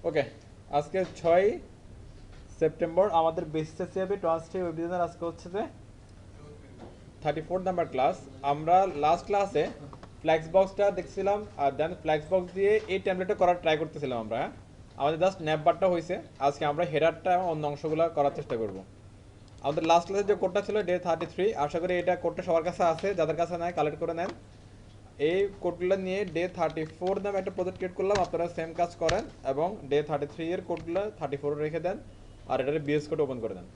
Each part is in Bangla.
ওকে, আজকে 6 সেপ্টেম্বর আমাদের বেসিস সিএবি ট্রান্সটি ওয়েবিনার আজকে হচ্ছে যে 34 নাম্বার ক্লাস। আমরা লাস্ট ক্লাসে ফ্ল্যাক্স বক্সটা দেখছিলাম আর দেন ফ্ল্যাক্স বক্স দিয়ে এই টেমপ্লেটটা করার ট্রাই করতেছিলাম আমরা। আমাদের জাস্ট ন্যাপ বারটা হয়েছে। আজকে আমরা হেডারটা অন্য অংশগুলো করার চেষ্টা করব। আমাদের লাস্ট ক্লাসে যে কোডটা ছিল ডে 33, আশা করি এটা কোডটা সবার কাছে আছে, যাদের কাছে নাই কালেক্ট করে নেন। এই কোডগুলো নিয়ে ডে 34 নামে একটা প্রজেক্ট ক্রিয়েট করলাম, আপনারা সেম কাজ করেন এবং ডে 33 এর কোডগুলো 34 রেখে দেন আর এটার বিএস কোড ওপেন করে দেন।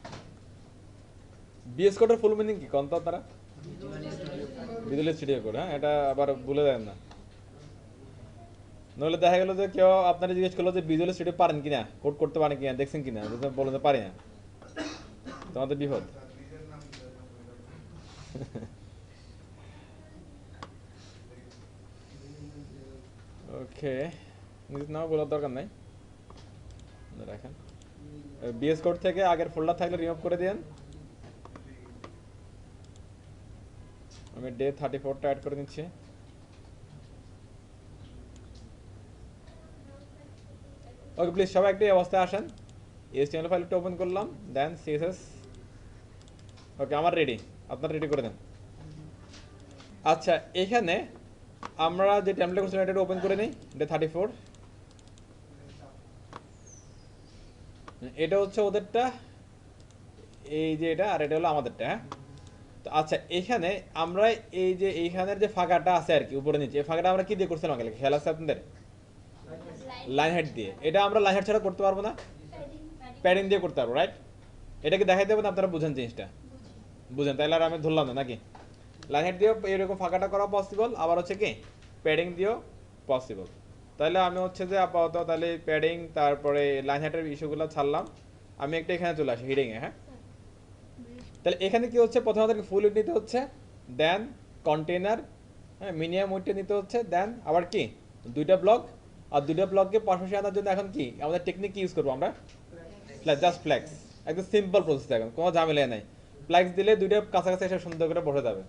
বিএস কোডের ফুল মিনিং কি কোন তো তারা? Visual studio code. হ্যাঁ, এটা আবার ভুলে দেন না, নইলে দেখা গেল যে কেউ আপনারা জিজ্ঞেস করলো যে ভিজুয়াল স্টুডিও পারেন কিনা, কোড করতে পারেন কিনা, দেখছেন কিনা, বলেন যে পারি না, তোমাদের বিপদ। ওকে, নিজের নাম বলার দরকার নাই, রাখেন। বিএস কোড থেকে আগের ফোল্ডার থাকলে রিমুভ করে দেন। আমি ডে 34টা অ্যাড করে নিচ্ছি। ওকে, প্লিজ সবাই একটু এই অবস্থায় আসেন। এইচটিএমএল ফাইলটা ওপেন করলাম, দেন সিএসএস। ওকে, আমার রেডি, আপনারা রেডি করে দেন। আচ্ছা, এখানে আমরা যে টেমপ্লেট করছিলাম এটা ওপেন করে নিই। ডে 34 এটা হচ্ছে ওদেরটা, এই যে এটা, আর এটা হলো আমাদেরটা। হ্যাঁ, তো আচ্ছা, এখানে আমরা এই যে এইখানের যে ফাঁকাটা আছে আর কি উপরে নিচে, এই ফাঁকাটা আমরা কি দিয়ে করছিলাম আগে, খেয়াল আছে আপনাদের? লাইন হেড দিয়ে। এটা আমরা লাইন হেড ছাড়া করতে পারবো না, প্যাডিং দিয়ে করতে পারবো, রাইট? এটাকে দেখাই দেবেন, আপনারা বুঝেন জিনিসটা, বুঝেন তাহলে আর আমি ধরলাম না নাকি। লাইন হেড দিয়েও এরকম ফাঁকাটা করা পসিবল, আবার হচ্ছে কি প্যাডিং দিয়েও পসিবল। তাহলে আমি হচ্ছে যে আপাতত তাহলে প্যাডিং তারপরে লাইন হেডের ইস্যুগুলো ছাড়লাম। আমি একটা এখানে চলে আসি হিডিংয়ে। হ্যাঁ, তাহলে এখানে কি হচ্ছে, প্রথমে আমাদেরকে ফুল উইড নিতে হচ্ছে, দেন কন্টেনার, হ্যাঁ মিনিমাম উইডটা নিতে হচ্ছে, দেন আবার কি দুইটা ব্লক, আর দুইটা ব্লককে পাশাপাশি আনার জন্য এখন কি আমাদের টেকনিক কি ইউজ করবো আমরা? Just flax. একদম সিম্পল প্রসেস, এখন কোনো ঝামেলা নাই। ফ্ল্যাক্স দিলে দুইটা কাছাকাছি এসে সুন্দর করে বসে যাবে,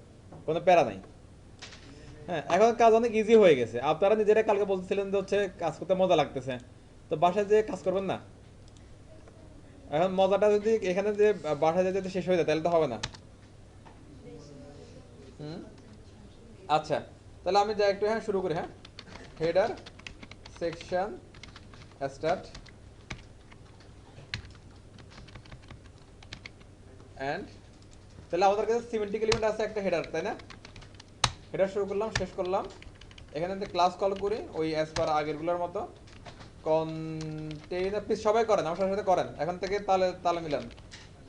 কোনো প্যারা নাই। হ্যাঁ, এখন কাজ অনেক ইজি হয়ে গেছে। আপনারা নিজেরা কালকে বলছিলেন যে হচ্ছে কাজ করতে মজা লাগতেছে, তো বাসায় যে কাজ করবেন না। এখন মজাটা যদি এখানে যে বাসায় যেতে শেষ হয়ে যায় তাহলে তো হবে না। হুম, আচ্ছা, তাহলে আমি যা একটু হ্যাঁ শুরু করি। হ্যাঁ, হেডার সেকশন স্টার্ট অ্যান্ড, তাহলে আমাদের কাছে সিমেন্টিক এলিমেন্ট আছে একটা হেডার, তাই না? হেডার শুরু করলাম, শেষ করলাম। এখানে ক্লাস কল করি ওই অ্যাজ পার আগেরগুলোর মতো। কন্টেইনার, প্লিজ সবাই করেন, আমার সাথে সাথে করেন এখন থেকে, তালে তালে মিলান,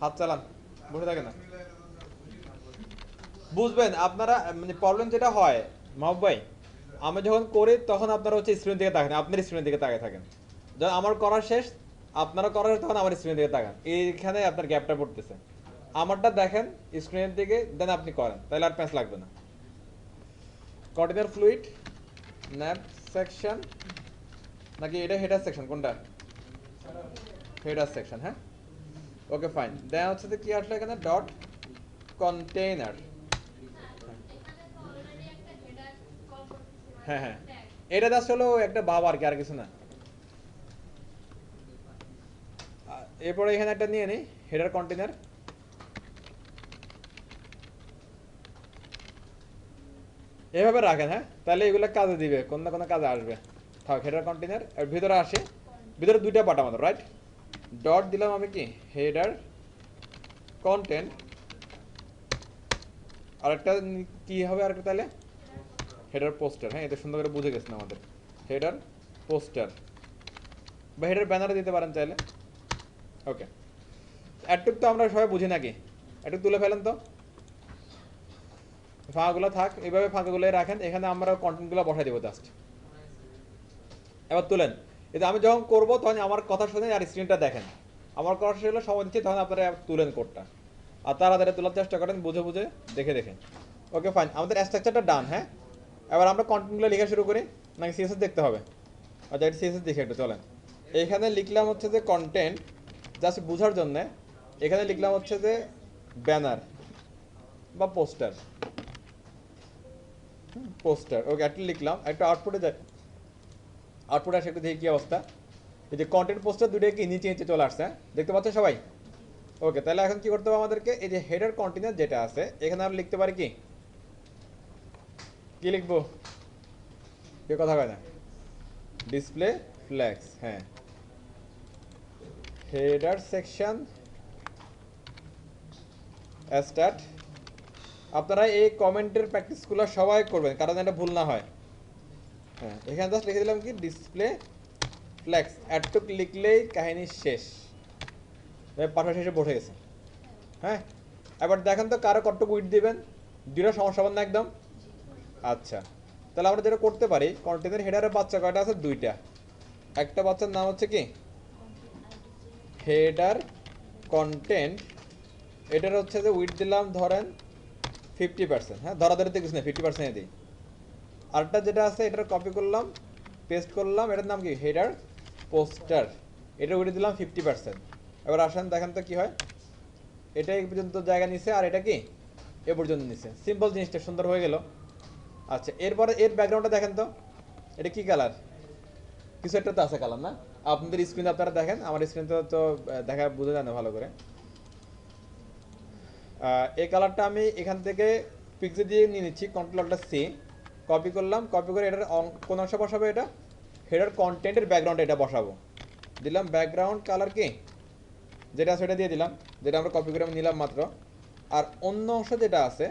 হাত চালান, বসে থাকে না। বুঝবেন আপনারা, মানে প্রবলেম যেটা হয় মাহবুব ভাই, আমি যখন করি তখন আপনারা হচ্ছে স্ক্রিনের দিকে তাকান, আপনার স্ক্রিনের দিকে তাকিয়ে থাকেন। যখন আমার করা শেষ, আপনারা করার শেষ, তখন আমার স্ক্রিনের দিকে তাকান, এইখানে আপনার গ্যাপটা পড়তেছে। আমারটা দেখেন স্ক্রিনের দিকে, দেন আপনি করেন, তাহলে আর প্যাঁচ লাগবে না। কন্টেনার ফ্লুইড ন্যাপ সেকশন, নাকি এটা হেডার সেকশন, কোনটা? Header section. হ্যাঁ, ওকে ফাইন। দেন হচ্ছে যে কি আসলে এখানে ডট কন্টেইনার। হ্যাঁ হ্যাঁ, এটা জাস্ট হলো একটা ভাব আর কি, আর কিছু না। এরপরে এখানে একটা নিয়ে নিই হেডার কন্টেইনার, এভাবে রাখেন। হ্যাঁ, তাহলে এগুলো কাজে দিবে, কোন না কোনো কাজে আসবে। থাক, হেডার কন্টেইনার আর ভিতরে আসে, ভিতরে দুইটা পার্ট আমাদের, রাইট? ডট দিলাম আমি কি হেডার কন্টেন্ট, আরেকটা কি হবে আরেকটা, তাহলে হেডার পোস্টার। হ্যাঁ, এটা সুন্দর করে বুঝে গেছেন আমাদের, হেডার পোস্টার বা হেডার ব্যানারে দিতে পারেন চাইলে। ওকে, এটুক তো আমরা সবাই বুঝি নাকি, এটুক তুলে ফেলেন তো, ফাঁকাগুলো থাক, এইভাবে ফাঁকাগুলো রাখেন। এখানে আমরা কন্টেন্টগুলো বসাই দেবো জাস্ট, এবার তুলেন। এটা আমি যখন করবো তখন আমার কথা শুনে আর স্ক্রিনটা দেখেন, আমার কথা শেষ হলে সময় দিচ্ছি, তখন আপনারা তুলেন কোডটা, আর তাড়াতাড়ি তোলার চেষ্টা করেন, বুঝে বুঝে দেখে দেখে। ওকে ফাইন, আমাদের স্ট্রাকচারটা ডান। হ্যাঁ, এবার আমরা কন্টেন্টগুলো লেখা শুরু করি, নাকি সিএসএস দেখতে হবে? আচ্ছা, এটা সিএসএস দেখে একটু চলেন। এখানে লিখলাম হচ্ছে যে কন্টেন্ট, জাস্ট বোঝার জন্যে। এখানে লিখলাম হচ্ছে যে ব্যানার বা পোস্টার, পোস্টার। ওকে, একটা লিখলাম, একটা আউটপুটে যাই, আউটপুট আসে একটু দেখি কি অবস্থা। এই যে কন্টেন্ট পোস্টার দুটো কি নিচে নিচে চলে আসছে, দেখতে পাচ্ছ সবাই? ওকে, তাহলে এখন কি করতে হবে আমাদেরকে, এই যে হেডার কন্টেনার যেটা আছে এখানে আমরা লিখতে পারি কি, কি লিখবো, কে কথা কয় না, ডিসপ্লে ফ্ল্যাগস। হ্যাঁ, হেডার সেকশন স্টার্ট। আপনারা এই কমেন্টের প্র্যাকটিসগুলো সবাই করবেন, কারণ এটা ভুল না হয়। হ্যাঁ, এখানে জাস্ট লিখে দিলাম কি ডিসপ্লে ফ্ল্যাক্স, এতটুক লিখলেই কাহিনী শেষ, পাঠা শেষে বসে গেছে। হ্যাঁ, এবার দেখেন তো কারো কতটুকু উইড দিবেন, দুটো সমস্যা হবে না একদম। আচ্ছা, তাহলে আমরা যেটা করতে পারি, কন্টেনার হেডারের বাচ্চা কয়টা আছে, দুইটা। একটা বাচ্চার নাম হচ্ছে কি হেডার কন্টেন্ট, এটার হচ্ছে যে উইড দিলাম ধরেন 50%। হ্যাঁ, ধরাধরিতে কিছু না, 50% দিই। আরেকটা যেটা আছে এটার কপি করলাম, পেস্ট করলাম, এটার নাম কি হেডার পোস্টার, এটা উইড দিলাম 50%। এবার আসেন দেখেন তো কি হয়, এটা এই পর্যন্ত জায়গা নিছে আর এটা কি এ পর্যন্ত নিছে, সিম্পল জিনিসটা সুন্দর হয়ে গেল। আচ্ছা, এরপরে এর ব্যাকগ্রাউন্ডটা দেখেন তো, এটা কি কালার, কিছু একটা তো আছে কালার না? আপনাদের স্ক্রিনে আপনারা দেখেন, আমার স্ক্রিনে তো দেখা বোঝা যায় না ভালো করে। এই কালারটা আমি এখান থেকে পিক্সেল দিয়ে নিয়ে নিচ্ছি, কন্ট্রোল সি, কপি করলাম, কপি করে এটার কোন অংশ বসাবো, এটা হেডার কন্টেন্টের ব্যাকগ্রাউন্ডে এটা বসাবো। দিলাম ব্যাকগ্রাউন্ড কালার কি যেটা সেটা দিয়ে দিলাম, যেটা আমরা কপি করে নিলাম মাত্র। আর অন্য অংশ যেটা আছে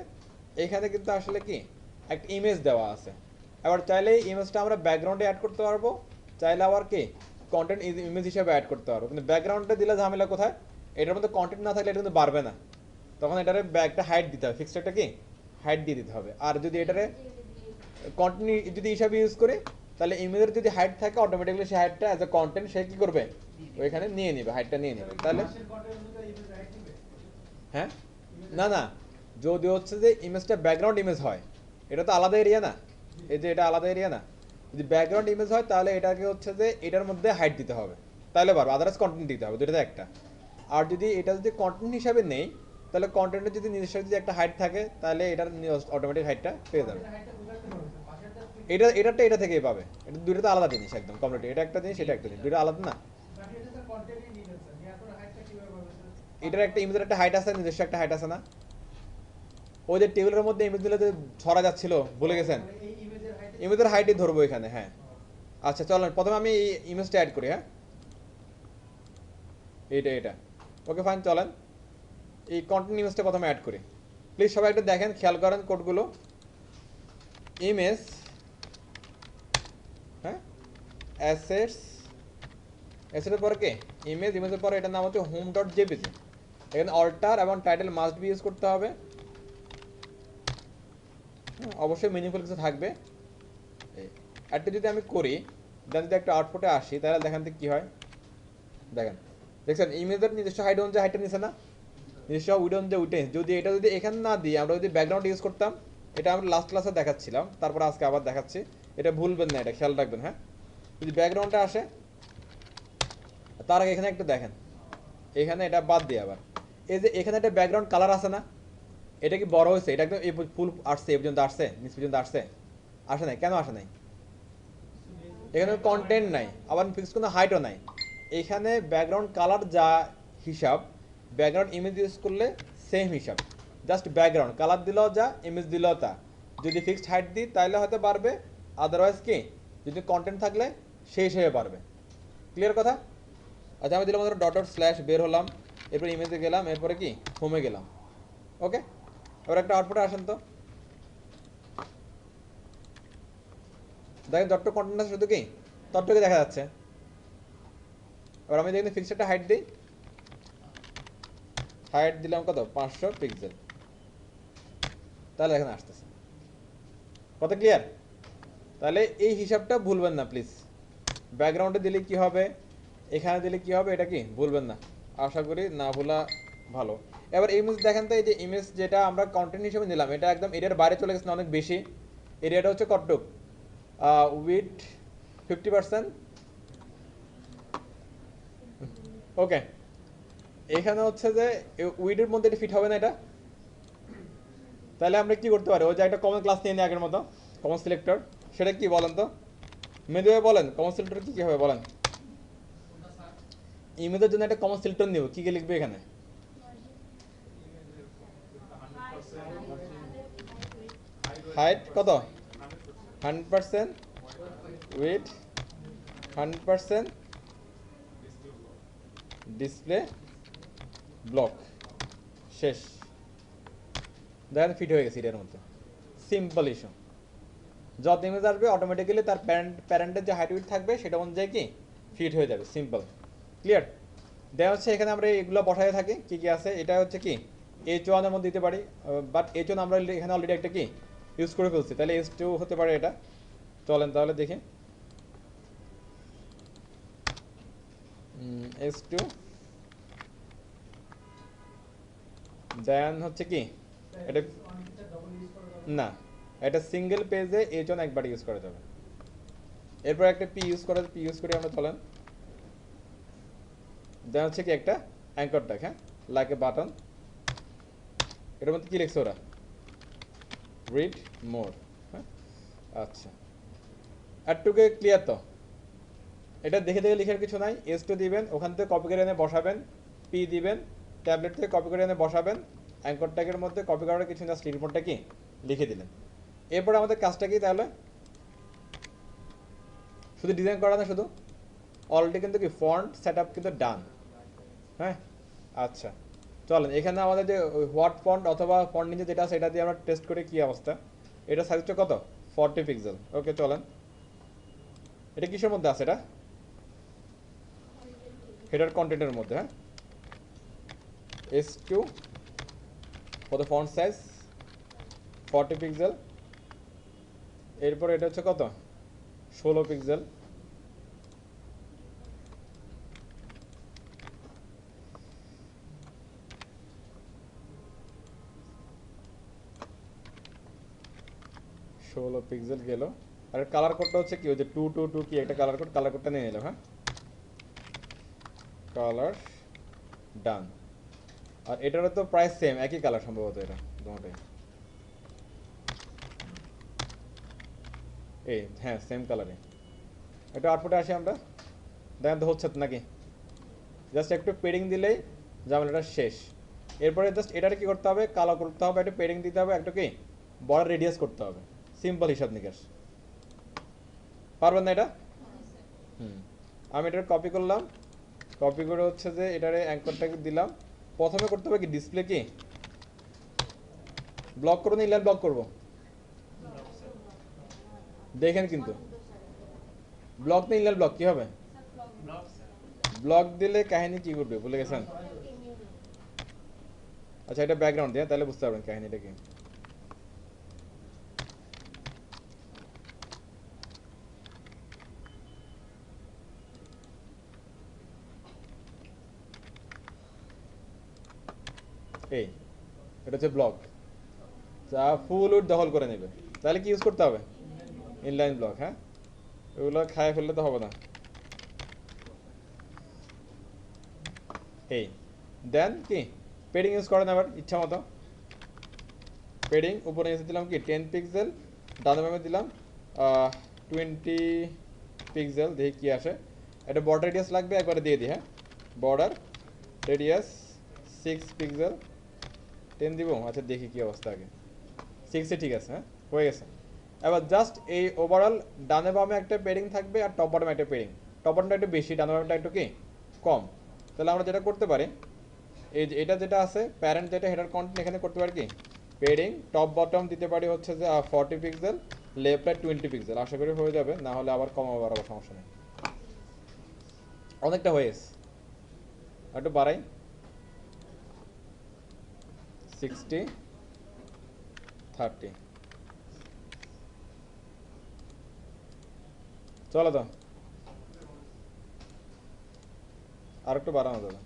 এখানে কিন্তু আসলে কি একটা ইমেজ দেওয়া আছে, এবার চাইলে এই ইমেজটা আমরা ব্যাকগ্রাউন্ডে অ্যাড করতে পারবো, চাইলে আবার কি কন্টেন্ট ইমেজ হিসেবে অ্যাড করতে পারবো। কিন্তু ব্যাকগ্রাউন্ডে দিলে ঝামেলা কোথায়, এটার মধ্যে কন্টেন্ট না থাকলে এটা কিন্তু বাড়বে না, তখন এটারে একটা হাইট দিতে হবে, ফিক্সড একটা কি হাইট দিয়ে দিতে হবে। আর যদি এটারে কন্টেন্ট যদি হিসাবে ইউজ করি, তাহলে ইমেজের যদি হাইট থাকে অটোমেটিক্যালি সেই হাইটটা অ্যাজ এ কন্টেন্ট সে কি করবে, ওইখানে নিয়ে নেবে, হাইটটা নিয়ে নেবে। তাহলে হ্যাঁ, না না, যদি হচ্ছে যে ইমেজটা ব্যাকগ্রাউন্ড ইমেজ হয়, এটা তো আলাদা এরিয়া না, এই যে এটা আলাদা এরিয়া না, যদি ব্যাকগ্রাউন্ড ইমেজ হয় তাহলে এটাকে হচ্ছে যে এটার মধ্যে হাইট দিতে হবে, তাহলে পারবো, আদারওয়াইজ কন্টেন্ট দিতে হবে, দুটোতে একটা। আর যদি এটা যদি কন্টেন্ট হিসাবে নেই, তাহলে কন্টেন্টের যদি নিজস্ব যদি একটা হাইট থাকে, তাহলে এটার অটোমেটিক হাইটটা পেয়ে যাবে। এটারটা এটা থেকেই পাবে, এটা দুটো তো আলাদা জিনিস একদম কমপ্লিট, এটা একটা জিনিস এটা একটা জিনিস, দুটো আলাদা না। এটার একটা ইমেজের একটা হাইট আছে, নিজস্ব একটা হাইট আছে না, ওই যে টেবিলের মধ্যে ইমেজ দিলে যে ছড়া যাচ্ছিল, ভুলে গেছেন, ইমেজের হাইটই ধরবো এখানে। হ্যাঁ, আচ্ছা চলেন প্রথমে আমি এই ইমেজটা অ্যাড করি। হ্যাঁ, এটা ওকে ফাইন, চলেন এই কন্টেন্ট ইমেজটা প্রথমে অ্যাড করি। প্লিজ সবাই একটু দেখেন, খেয়াল করেন কোডগুলো। ইমেজ, হ্যাঁ, অ্যাসেটের পরে কে ইমেজ, ইমেজের পরে এটার নাম হচ্ছে হোম ডট জেপিজি। এখানে অল্টার এবং টাইটেল মাস্ট বি ইউজ করতে হবে, অবশ্যই মিনিংফুল কিছু থাকবে। একটা যদি আমি করি, দেন যদি একটা আউটপুটে আসি, তাহলে দেখেন তো কি হয়, দেখছেন ইমেজের নিজস্ব হাইট অনুযায়ী হাইটটা নিছে না, নিজস্ব উইড অনুযায়ী উঠে। যদি এটা যদি এখানে না দিয়ে আমরা যদি ব্যাকগ্রাউন্ড ইউজ করতাম, এটা আমরা লাস্ট ক্লাসে দেখাচ্ছিলাম, তারপর আজকে আবার দেখাচ্ছি, এটা ভুলবেন না, এটা খেয়াল রাখবেন। হ্যাঁ, যদি ব্যাকগ্রাউন্ডে আসে, তার আগে এখানে একটু দেখেন, এখানে এটা বাদ দিয়ে আবার এই যে এখানে একটা ব্যাকগ্রাউন্ড কালার আছে না, এটা কি বড় হয়েছে, এটা একদম এই ফুল আসছে, এই পর্যন্ত আসছে, নিচ পর্যন্ত আসছে, আসে নাই, কেন আসে নাই, এখানে কন্টেন্ট নাই, আবার ফিক্স কোনো হাইটও নাই। এখানে ব্যাকগ্রাউন্ড কালার যা হিসাব, ব্যাকগ্রাউন্ড ইমেজ ইউজ করলে সেম হিসাব, জাস্ট ব্যাকগ্রাউন্ড কালার দিলেও যা, ইমেজ দিলেও তা। যদি ফিক্সড হাইট দিই তাহলে হয়তো পারবে, আদারওয়াইজ কি যদি কন্টেন্ট থাকলে সেই হিসেবে পারবে। ক্লিয়ার কথা? আচ্ছা, আমি দিলাম ডট ডট স্ল্যাশ, বের হলাম, এরপর ইমেজে গেলাম, এরপরে কি হোমে গেলাম। ওকে, এবার একটা আউটপুটে আসেন তো, দেখেন যত কন্টেন্ট আছে শুধু কি ততটুকু দেখা যাচ্ছে। এবার আমি দেখুন ফিক্সড একটা হাইট দিই, হাইট দিলাম কত 500 পিক্সেল, তাহলে এখানে আসতেছে। কত ক্লিয়ার? তাহলে এই হিসাবটা ভুলবেন না প্লিজ, ব্যাকগ্রাউন্ডে দিলে কি হবে, এখানে দিলে কি হবে, এটা কি ভুলবেন না, আশা করি না ভুলা ভালো। এবার ইমেজ দেখেন তো, এই যে ইমেজ যেটা আমরা কন্টেন্ট হিসেবে নিলাম, এটা একদম এরিয়ার বাইরে চলে গেছে না, অনেক বেশি। এরিয়াটা হচ্ছে কতটুক, উইথ 50%। ওকে, এখানে হচ্ছে যে উইডের মধ্যে এটা ফিট হবে না এটা, তাহলে আমরা কি করতে পারি, ওই যে একটা কমন ক্লাস নিয়ে নিই আগের মতো, কমন সিলেক্টর, সেটা কি বলেন তো, মেদুয়ে বলেন কমন সিলেক্টর কি হবে বলেন। ইমেজের জন্য একটা কমন সিলেক্টর নিব, কি কি লিখবে এখানে? হাইট কত? 100%, উইথ 100% ডিসপ্লে ব্লক। শেষ। দেখেন ফিট হয়ে গেছে এটার মধ্যে। Simple issue. যত ইমেজ আসবে অটোমেটিক্যালি তার প্যারেন্টের যে হাইট উইথ থাকবে সেটা অনুযায়ী কি ফিট হয়ে যাবে। Simple, clear. দেওয়া হচ্ছে এখানে আমরা এগুলো বসাতে থাকি, কি কি আছে। এটা হচ্ছে কি H1 এর মধ্যে দিতে পারি, বাট H1 আমরা এখানে অলরেডি একটা কি ইউজ করে ফেলছি, তাহলে H2 হতে পারে এটা। চলেন তাহলে দেখি। H2 দেন হচ্ছে কি এটা না, এটা সিঙ্গেল পেজে H1 একবার ইউজ করা যাবে। এরপর একটা পি ইউজ করি আমরা। চলেন দেন হচ্ছে কি একটা অ্যাঙ্কর ট্যাগ, হ্যাঁ, লাইক এ বাটন। এটার মধ্যে কি লিখছে ওরা? Read more. হ্যাঁ, আচ্ছা, একটুকে ক্লিয়ার তো? এটা দেখে দেখে লিখার কিছু নাই। H2 দিবেন, ওখান থেকে কপি করে এনে বসাবেন। পি দিবেন, ট্যাবলেট থেকে কপি করে এনে বসাবেন। অ্যাঙ্কর ট্যাগের মধ্যে কপি করার কিছু না, রিপোর্টটা কি লিখে দিলেন। এরপরে আমাদের কাজটা কি তাহলে? শুধু ডিজাইন করা না, শুধু অলরেডি কিন্তু কি ফন্ট সেট আপ কিন্তু ডান। হ্যাঁ, আচ্ছা, চলেন এখানে আমাদের যে হোয়াট ফন্ট অথবা ফন্ট নিচে যেটা সেটা দিয়ে আমরা টেস্ট করি কি অবস্থা। এটা সাইজটা কত? 40 পিক্সেল। ওকে, চলেন। এটা কিসের মধ্যে আছে? এটা হেডার কন্টেন্টের মধ্যে। হ্যাঁ, H2 কত? Font size 40 pixel. এরপর এটা হচ্ছে কত? 16 পিক্সেল। গেল। আর কালার কোডটা হচ্ছে কি, ওই যে 222 কি একটা কালার কোডটা নিয়ে নিলাম। হ্যাঁ, কালার ডান। আর এটারও তো প্রায় সেম, একই কালার সম্ভবত এটা দুটোটাই। এই হ্যাঁ, সেম কালারে। এটা আউটপুটে আসি আমরা, দেখেন তো হচ্ছে নাকি। জাস্ট একটু পেডিং দিলেই ঝামেলাটা শেষ। এরপরে জাস্ট এটার কি করতে হবে? কালো করতে হবে, একটু পেডিং দিতে হবে, একটু কি বর্ডার রেডিয়াস করতে হবে। সিম্পল হিসাব নিকাশ। পারবেন না এটা? আমি এটা কপি করলাম, কপি করে হচ্ছে যে এটারে অ্যাঙ্করটাকে দিলাম। প্রথমে করতে হবে কি ডিসপ্লে কি ব্লক করবো না ইনলাইন ব্লক করবো? দেখেন কিন্তু ব্লক না ইনলাইন ব্লক কি হবে? ব্লক দিলে কাহিনী কি করবে ভুলে গেছেন? আচ্ছা, এটা ব্যাকগ্রাউন্ড দিয়ে তাহলে বুঝতে পারবেন কাহিনীটা কি। এই এটা হচ্ছে ব্লক, যা ফুল উড দখল করে নেবে। তাহলে কি ইউজ করতে হবে? Inline block. হ্যাঁ, এগুলো খায় ফেললে তো হবে না। এই দেন কি পেডিং ইউজ করেন আবার ইচ্ছা মতো। পেডিং উপরে এসে দিলাম কি 10 পিক্সেল, ডান বামে দিলাম 20 পিক্সেল। দেখি কি আসে। এটা বর্ডার রেডিয়াস লাগবে, একবারে দিয়ে দিই। হ্যাঁ, বর্ডার রেডিয়াস 6 পিক্সেল। 10 দিব। আচ্ছা, দেখি কি অবস্থা আগে। 6-এ ঠিক আছে। হ্যাঁ, হয়ে গেছে। এবার জাস্ট এই ওভারঅল ডানে বামে একটা পেডিং থাকবে আর টপ বটমে একটা পেডিং। টপ বটমটা একটু বেশি, ডানে বামটা একটু কি কম। তাহলে আমরা যেটা করতে পারি, এই যে এটা যেটা আছে প্যারেন্ট যেটা হেডার কন্টেন্ট, এখানে করতে পারি কি পেডিং টপ বটম দিতে পারি হচ্ছে যে 40 পিক্সেল, লেফট রাইট 20 পিক্সেল। আশা করি হয়ে যাবে, না হলে আবার কমাবো, বাড়াবো, সমস্যা নেই। অনেকটা হয়ে গেছে, একটু বাড়াই। 60-30 চলো তো, আর একটু বাড়ানো যাবে।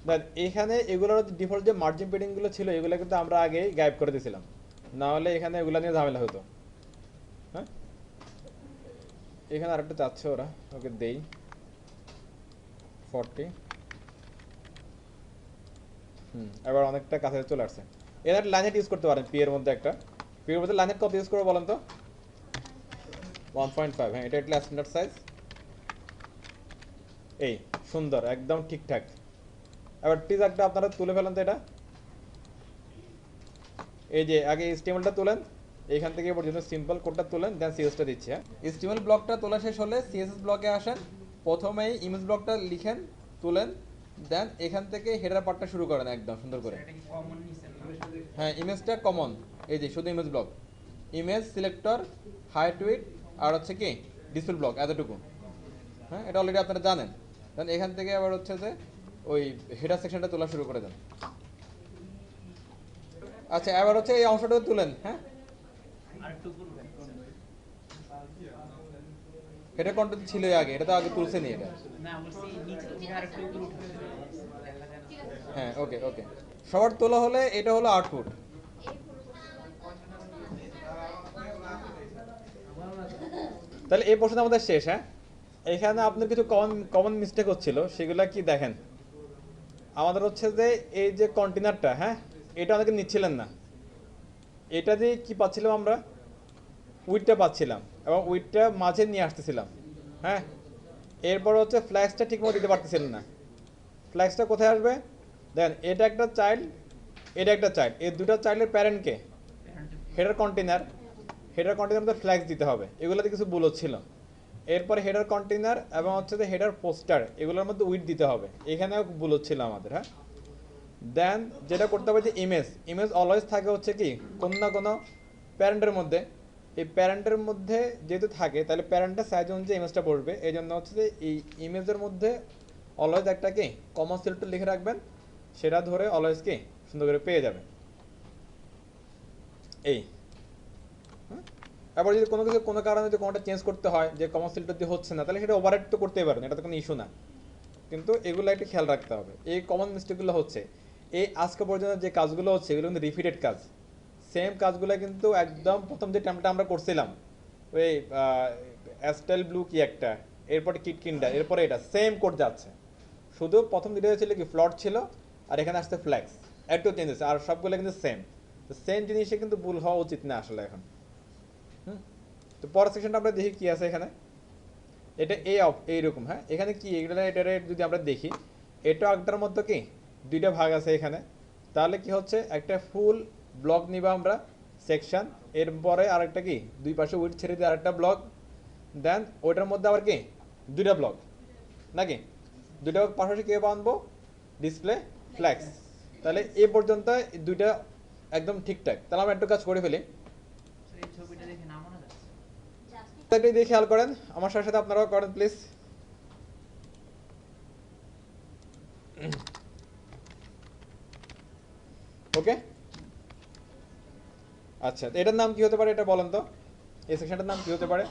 দেখ এখানে এগুলোর ডিফল্ট যে মার্জিন পেডিং গুলো ছিল এগুলো কিন্তু আমরা আগেই গায়েব করে দিয়েছিলাম, না হলে এখানে এগুলো নিয়ে ঝামেলা হতো। হ্যাঁ, এখানে আরেকটা চাচ্ছে ওরা, ওকে দেই 40। এবার অনেকটা কাছে চলে আসছে। এর লাইনেট ইউজ করতে পারেন পি এর মধ্যে একটা। পি এর মধ্যে লাইনেট কত ইউজ করবো বলেন তো? 1.5, হ্যাঁ এটা একটা স্ট্যান্ডার্ড সাইজ। এই সুন্দর একদম ঠিকঠাক। এবার টিজারটা আপনারা তুলে ফেলেন তো এটা। এই যে আগে HTML-টা তুলেন, এইখান থেকে এ পর্যন্ত সিম্পল কোডটা তুলেন, দেন CSS-টা দিচ্ছি। হ্যাঁ HTML ব্লকটা তোলা শেষ হলে CSS ব্লকে আসেন, প্রথমেই ইমেজ ব্লকটা লিখেন, তুলেন, দেন এখান থেকে হেডার পার্টটা শুরু করেন একদম সুন্দর করে। হ্যাঁ ইমেজটা কমন, এই যে শুধু image block, image selector, height width আর হচ্ছে কি ডিসপ্লে ব্লক, এতটুকু। হ্যাঁ এটা অলরেডি আপনারা জানেন। দেন এখান থেকে আবার হচ্ছে যে ওই হেডার সেকশনটা তোলা শুরু করে দেন। আচ্ছা এবার হচ্ছে এই অংশটা তুলেন। হ্যাঁ এটা কন্টেন্ট ছিল আগে, এটা তো আগে তুলছেনি এটা। হ্যাঁ ওকে ওকে, সবার তোলা হলে এটা হলো আউটপুট। তাহলে এই পোর্শন আমাদের শেষ। হ্যাঁ এখানে আপনার কিছু কমন কমন মিস্টেক হচ্ছিল, সেগুলা কি দেখেন। আমাদের হচ্ছে যে এই যে কন্টেনারটা, হ্যাঁ এটা অনেকে নিচ্ছিলেন না। এটা দিয়ে কি পাচ্ছিলাম আমরা, উইডটা পাচ্ছিলাম এবং উইডটা মাঝে নিয়ে আসতেছিলাম। হ্যাঁ এরপর হচ্ছে ফ্ল্যাক্সটা ঠিকমতো দিতে পারতেছিলেন না। ফ্ল্যাক্সটা কোথায় আসবে, দেন এটা একটা চাইল্ড, এটা একটা চাইল্ড, এই দুটো চাইল্ডের প্যারেন্টকে header container, header container flex দিতে হবে, এগুলোতে কিছু ভুল হচ্ছিল। এরপরে হেডার কন্টেনার এবং হচ্ছে যে হেডার পোস্টার, এগুলোর মধ্যে উইড দিতে হবে, এখানেও ভুল হচ্ছিল আমাদের। হ্যাঁ দেন যেটা করতে হবে যে ইমেজ, ইমেজ অলওয়েজ থাকে হচ্ছে কি কোনো না কোনো প্যারেন্টের মধ্যে। এই প্যারেন্টের মধ্যে যেহেতু থাকে, তাহলে প্যারেন্টের সাইজ অনুযায়ী ইমেজটা পড়বে। এই জন্য হচ্ছে যে এই ইমেজের মধ্যে অলওয়েজ একটা কি কমন সিলেক্টর লিখে রাখবেন, সেটা ধরে অলওয়েজ কি সুন্দর করে পেয়ে যাবে। এই এবার যদি কোনো কিছু কোনো কারণে যদি কোনোটা চেঞ্জ করতে হয়, যে কমন সিলেক্টর দিয়ে হচ্ছে না, তাহলে সেটা ওভাররাইট তো করতেই পারেন, এটা তো কোনো ইস্যু না। কিন্তু এগুলো একটু খেয়াল রাখতে হবে, এই কমন মিস্টেকগুলো হচ্ছে। এই আজকে পর্যন্ত যে কাজগুলো হচ্ছে এগুলো কিন্তু রিপিটেড কাজ, সেম কাজগুলো কিন্তু একদম প্রথম যে টাইমটা আমরা করছিলাম, ওই অ্যাস্টেল ব্লু কি একটা, এরপরে কিটকিন্ডা, এরপরে এটা সেম কোড যাচ্ছে। শুধু প্রথম দুটো ছিল কি ফ্লট ছিল, আর এখানে আসতে ফ্ল্যাক্স, একটু চেঞ্জ হচ্ছে, আর সবগুলো কিন্তু সেম। তো সেম জিনিসে কিন্তু ভুল হওয়া উচিত না আসলে এখন। তো পরের সেকশনটা আমরা দেখি কি আছে এখানে। এটা এইরকম। হ্যাঁ এখানে কি এটার যদি আমরা দেখি, এটা একটার মধ্যে কি দুইটা ভাগ আছে এখানে। তাহলে কি হচ্ছে, একটা ফুল ব্লক নিবা আমরা সেকশন, এরপরে আরেকটা কি দুই পাশে উইড ছেড়ে দিয়ে আরেকটা ব্লক, দেন ওইটার মধ্যে আবার কি দুইটা ব্লক, নাকি দুইটা পাশাপাশি কে বানবো, ডিসপ্লে ফ্ল্যাক্স। তাহলে এই পর্যন্ত দুইটা একদম ঠিকঠাক। তাহলে আমরা একটু কাজ করে ফেলি। এটাই দিয়ে খেয়াল করেন, আমার সাথে সাথে আপনারাও করেন প্লিজ। ওকে আচ্ছা, এটার নাম কি হতে পারে এটা বলেন তো, এই সেকশনটার নাম কি হতে পারে?